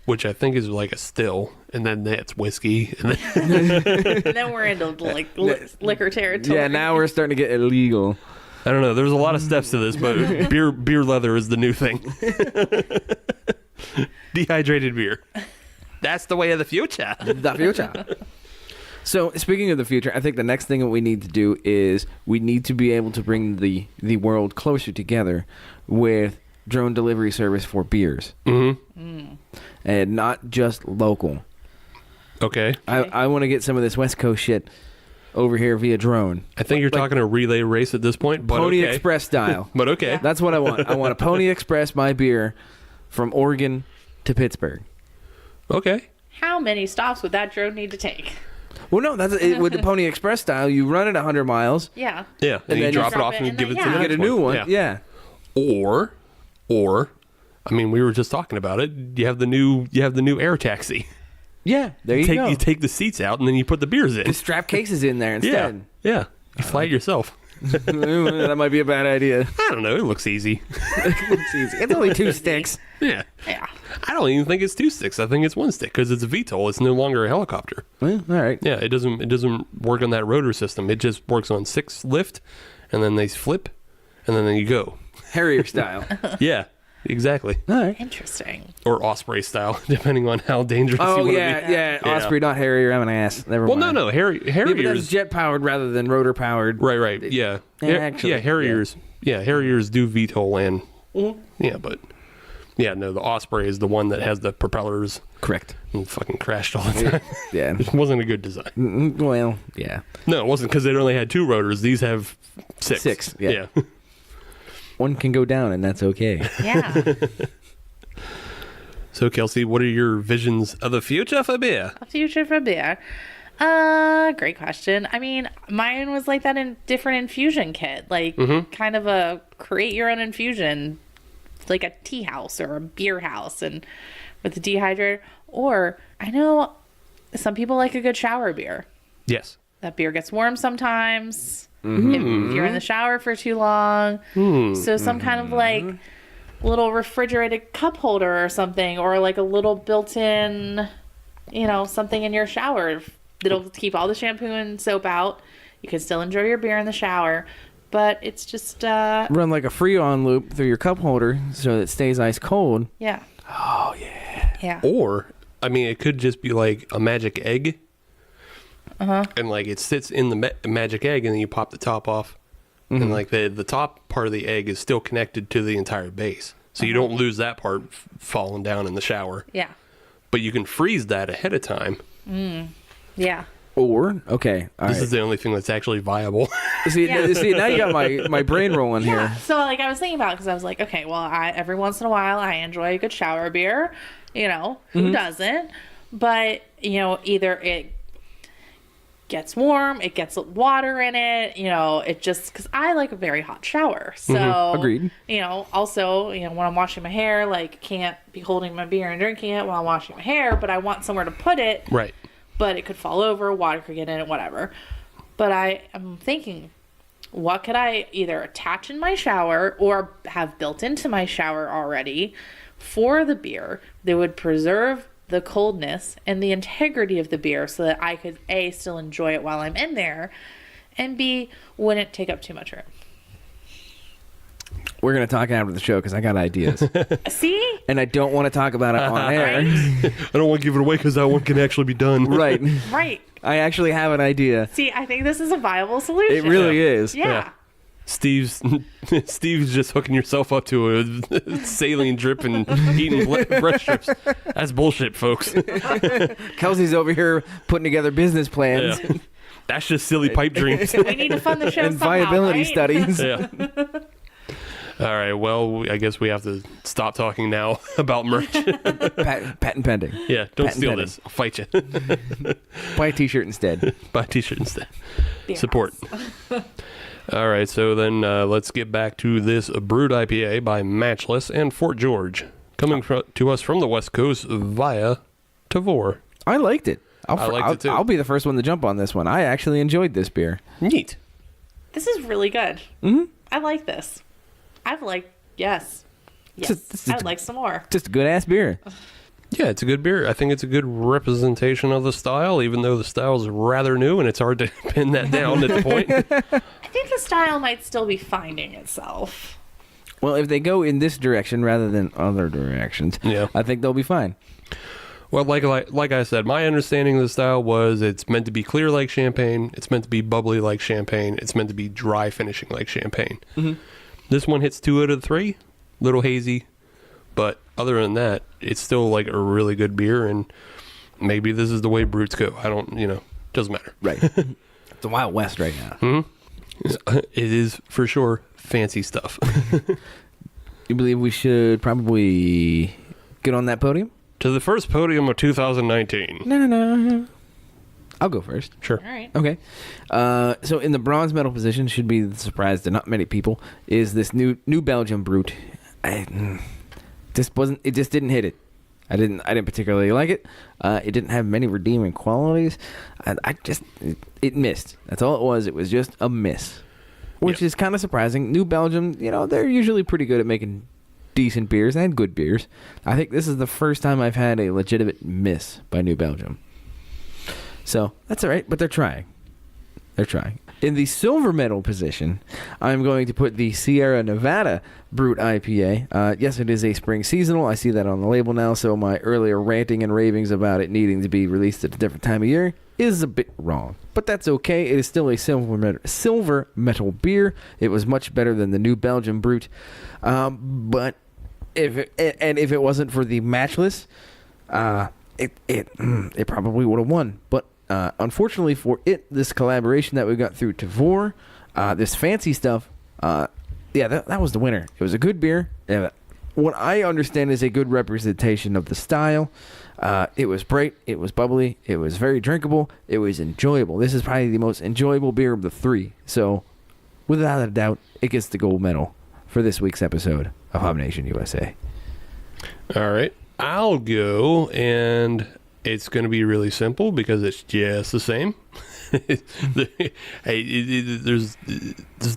which I think is like a still, and then that's whiskey. And then we're into like liquor territory. Yeah, now we're starting to get illegal. I don't know. There's a lot of steps to this, but beer leather is the new thing. Dehydrated beer. That's the way of the future. The future. So, speaking of the future, I think the next thing that we need to do is we need to be able to bring the world closer together with drone delivery service for beers. Mm-hmm. And not just local. Okay. I want to get some of this West Coast shit over here via drone. I think you're talking a relay race at this point. But Pony Express style. But okay. That's what I want. I want a Pony Express my beer from Oregon to Pittsburgh. Okay. How many stops would that drone need to take? Well, no, that's it, with the Pony Express style. You run it 100 miles. Yeah. Yeah. And then you you drop it drop off it and and give it then- to the You Yeah. get a next new one. one. Yeah. Or Or, I mean, we were just talking about it. You have the new air taxi. Yeah, there you go. You take the seats out and then you put the beers in. Just strap cases in there instead. Yeah. You fly it yourself. That might be a bad idea. I don't know. It looks easy. It's easy. It's only 2 sticks. Yeah. Yeah. I don't even think it's 2 sticks. I think it's 1 stick because it's a VTOL. It's no longer a helicopter. Well, all right. Yeah, it doesn't work on that rotor system. It just works on 6 lift, and then they flip, and then you go. Harrier style. Yeah, exactly. All right. Interesting. Or Osprey style, depending on how dangerous you Oh, want to yeah, be. yeah. Osprey, not Harrier. I'm an ass. Never Well, mind. no. Yeah, but that's Harriers. jet powered rather than rotor powered. Right. Yeah. Actually, Harriers. Yeah, Harriers do VTOL land. Yeah, but yeah, no, the Osprey is the one that has the propellers Correct. and fucking crashed all the time. Yeah. It wasn't a good design. Well, yeah. No, it wasn't because it only had 2 rotors. These have 6. 6, yeah. Yeah. One can go down, and that's okay. Yeah. So, Kelsey, what are your visions of the future for beer? A future for beer. Great question. I mean, mine was like that in different infusion kit, like kind of a create your own infusion, like a tea house or a beer house, and with the dehydrator. Or I know some people like a good shower beer. Yes. That beer gets warm sometimes if you're in the shower for too long. So some kind of like little refrigerated cup holder or something, or like a little built-in, something in your shower that'll keep all the shampoo and soap out. You can still enjoy your beer in the shower, but it's just Run like a Freon loop through your cup holder so that it stays ice cold. yeah. Oh, yeah. Yeah. Or, I mean, it could just be like a magic egg. And like it sits in the magic egg, and then you pop the top off. And like the top part of the egg is still connected to the entire base. So you don't lose that part falling down in the shower. Yeah. But you can freeze that ahead of time. Yeah. Or, okay. All This right. is the only thing that's actually viable. See, Yeah. see, now you got my brain rolling Yeah. here. So like I was thinking about it because I was like, okay, well, every once in a while I enjoy a good shower beer. Who doesn't? But either it gets warm, it gets water in it. It just because I like a very hot shower. So Agreed. Also, when I'm washing my hair, like can't be holding my beer and drinking it while I'm washing my hair, but I want somewhere to put it. Right. But it could fall over, water could get in it, whatever. But I am thinking, what could I either attach in my shower or have built into my shower already for the beer that would preserve the coldness and the integrity of the beer so that I could A, still enjoy it while I'm in there, and B, wouldn't take up too much room. We're going to talk after the show because I got ideas. See? And I don't want to talk about it on air. Right? I don't want to give it away because that one can actually be done. Right. Right. I actually have an idea. See, I think this is a viable solution. It really is. Yeah. Steve's just hooking yourself up to a saline drip and eating breast strips. That's bullshit, folks. Kelsey's over here putting together business plans Yeah. That's just silly pipe dreams. We need to fund the show and somehow, viability right? studies. Yeah. All right. Well, I guess we have to stop talking now about merch. Patent pending. Yeah. Don't Patent steal pending. this. I'll fight you. Buy a t-shirt instead. Buy a t-shirt instead. Beer Support. All right. So then let's get back to this Brut IPA by Matchless and Fort George, coming to us from the West Coast via Tavor. I liked it. I liked it too. I'll be the first one to jump on this one. I actually enjoyed this beer. Neat. This is really good. Mm-hmm. I like this. Yes. It's I would like some more. Just a good ass beer. Yeah, it's a good beer. I think it's a good representation of the style, even though the style is rather new and it's hard to pin that down at the point. I think the style might still be finding itself. Well, if they go in this direction rather than other directions, Yeah. I think they'll be fine. Well, like I said, my understanding of the style was it's meant to be clear like champagne. It's meant to be bubbly like champagne. It's meant to be dry finishing like champagne. Mm-hmm. This one hits 2 out of 3. Little hazy. But other than that, it's still like a really good beer. And maybe this is the way Bruts go. I don't, doesn't matter. Right. It's the Wild West right now. It is for sure fancy stuff. You believe we should probably get on that podium? To the first podium of 2019. No. I'll go first. Sure. All right. Okay. So in the bronze medal position, should be the surprise to not many people, is this new Belgium Brut. It just didn't hit it. I didn't particularly like it. It didn't have many redeeming qualities. It missed. That's all it was. It was just a miss, which is kind of surprising. New Belgium, they're usually pretty good at making decent beers and good beers. I think this is the first time I've had a legitimate miss by New Belgium. So that's all right, but they're trying. In the silver medal position, I'm going to put the Sierra Nevada Brut IPA. Yes, it is a spring seasonal. I see that on the label now, so my earlier ranting and ravings about it needing to be released at a different time of year is a bit wrong. But that's okay. It is still a silver metal beer. It was much better than the New Belgium Brut. But if it wasn't for the Matchless, it probably would have won. But unfortunately for it, this collaboration that we got through Tavour, this fancy stuff, that was the winner. It was a good beer. What I understand is a good representation of the style. It was bright. It was bubbly. It was very drinkable. It was enjoyable. This is probably the most enjoyable beer of the three. So, without a doubt, it gets the gold medal for this week's episode of Hop Nation USA. All right. I'll go, and it's going to be really simple because it's just the same. There's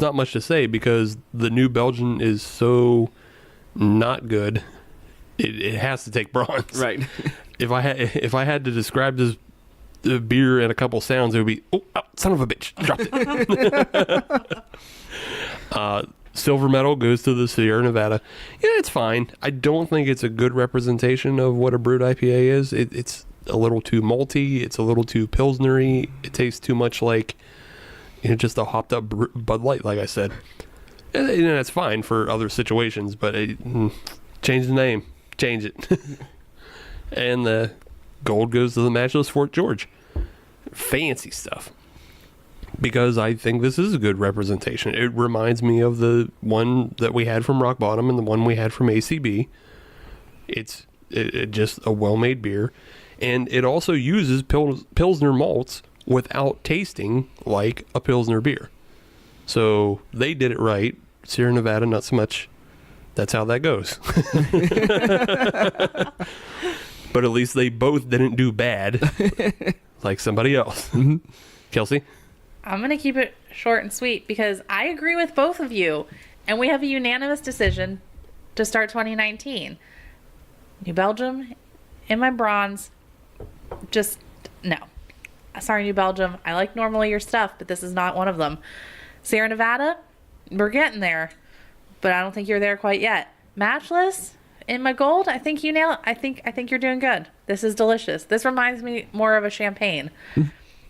not much to say because the New Belgian is so not good. It has to take bronze. Right. If I had to describe this beer in a couple sounds, it would be son of a bitch, dropped it. Silver medal goes to the Sierra Nevada. Yeah, it's fine. I don't think it's a good representation of what a Brut IPA is. It's a little too malty. It's a little too pilsnery. It tastes too much like just a hopped up Bud Light, like I said. And that's fine for other situations, but change the name. Change it. And the gold goes to the Matchless Fort George. Fancy stuff. Because I think this is a good representation. It reminds me of the one that we had from Rock Bottom and the one we had from ACB. It's just a well-made beer. And it also uses Pilsner malts without tasting like a Pilsner beer. So they did it right. Sierra Nevada, not so much. That's how that goes. But at least they both didn't do bad like somebody else. Mm-hmm. Kelsey? I'm going to keep it short and sweet because I agree with both of you. And we have a unanimous decision to start 2019. New Belgium in my bronze. Just no. Sorry, New Belgium. I like normally your stuff, but this is not one of them. Sierra Nevada, we're getting there, but I don't think you're there quite yet. Matchless in my gold, I think you nail it. I think you're doing good. This is delicious. This reminds me more of a champagne.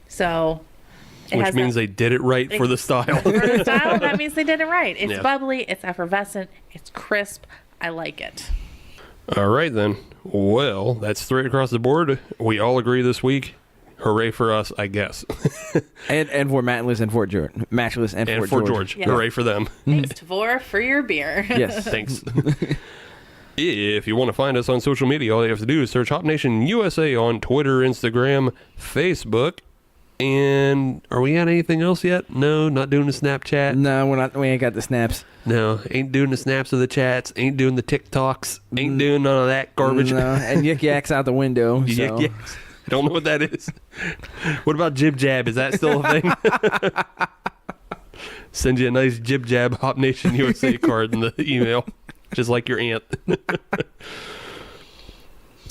So, which means they did it right for the style. For the style, that means they did it right. It's bubbly, it's effervescent, it's crisp. I like it. All right, then. Well, that's straight across the board. We all agree this week. Hooray for us, I guess. and for Matchless and Fort George. Matchless and Fort George. Yes. Hooray for them. Thanks, Tavour, for your beer. Yes. Thanks. If you want to find us on social media, all you have to do is search Hop Nation USA on Twitter, Instagram, Facebook. And are we at anything else yet? No, not doing the Snapchat. No, we're not. We ain't got the snaps. No, ain't doing the snaps of the chats. Ain't doing the TikToks. Ain't doing none of that garbage. No, and Yik Yak's out the window. So. Yik Yaks. Don't know what that is. What about Jib Jab? Is that still a thing? Send you a nice Jib Jab Hop Nation USA card in the email, just like your aunt.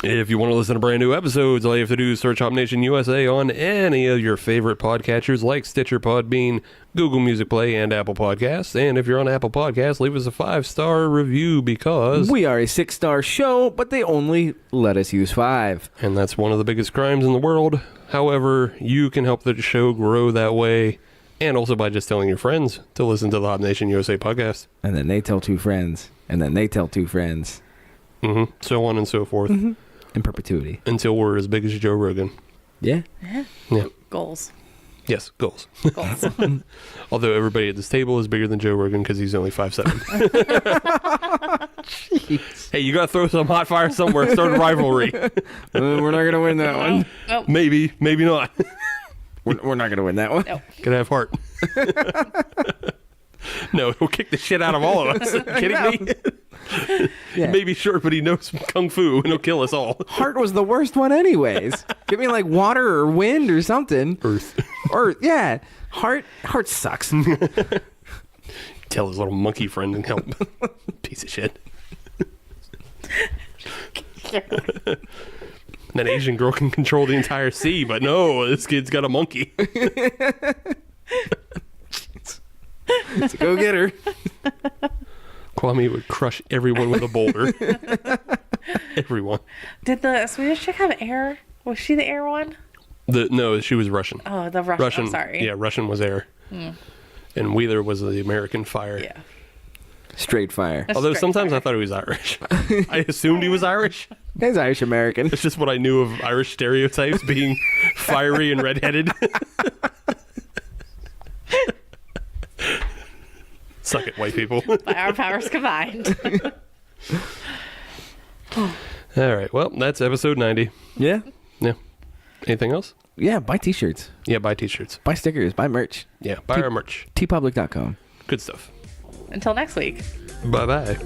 If you want to listen to brand new episodes, all you have to do is search Hop Nation USA on any of your favorite podcatchers like Stitcher, Podbean, Google Music Play, and Apple Podcasts. And if you're on Apple Podcasts, leave us a 5-star review because we are a 6-star show, but they only let us use 5. And that's one of the biggest crimes in the world. However, you can help the show grow that way, and also by just telling your friends to listen to the Hop Nation USA podcast. And then they tell 2 friends, and then they tell 2 friends. Mm-hmm. So on and so forth. Mm-hmm. In perpetuity. Until we're as big as Joe Rogan. Yeah. Yeah. Goals. Yes, goals. Goals. Although everybody at this table is bigger than Joe Rogan because he's only 5'7". Hey, you got to throw some hot fire somewhere. Start a rivalry. We're not going to win that one. Nope. Maybe not. We're not going to win that one. Nope. Gonna have heart. No, he'll kick the shit out of all of us. Are you kidding me? Yeah. He may be short, but he knows kung fu, and he'll kill us all. Heart was the worst one anyways. Give me like water or wind or something. Earth. Earth, yeah. Heart sucks. Tell his little monkey friend and help. Piece of shit. That Asian girl can control the entire sea, but no, this kid's got a monkey. So go get her. Kwame would crush everyone with a boulder. Everyone. Did the Swedish chick have air? Was she the air one? No, she was Russian. Oh, the Russian. I'm sorry. Yeah, Russian was air. And Wheeler was the American fire. Yeah. Straight fire. Although Straight sometimes fire. I thought he was Irish. I assumed he was Irish. He's Irish American. It's just what I knew of Irish stereotypes, being fiery and redheaded. Suck it, white people. By our powers combined. All right, well, that's episode 90. Yeah. Yeah. Anything else? Yeah, buy t-shirts. Yeah, buy t-shirts. Buy stickers. Buy merch. Yeah, buy our merch. tpublic.com. Good stuff. Until next week. Bye-bye.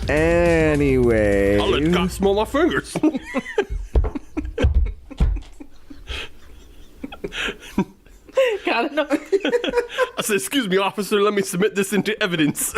Anyway. I'll let God smell my fingers. Got it. I said, excuse me, officer, let me submit this into evidence.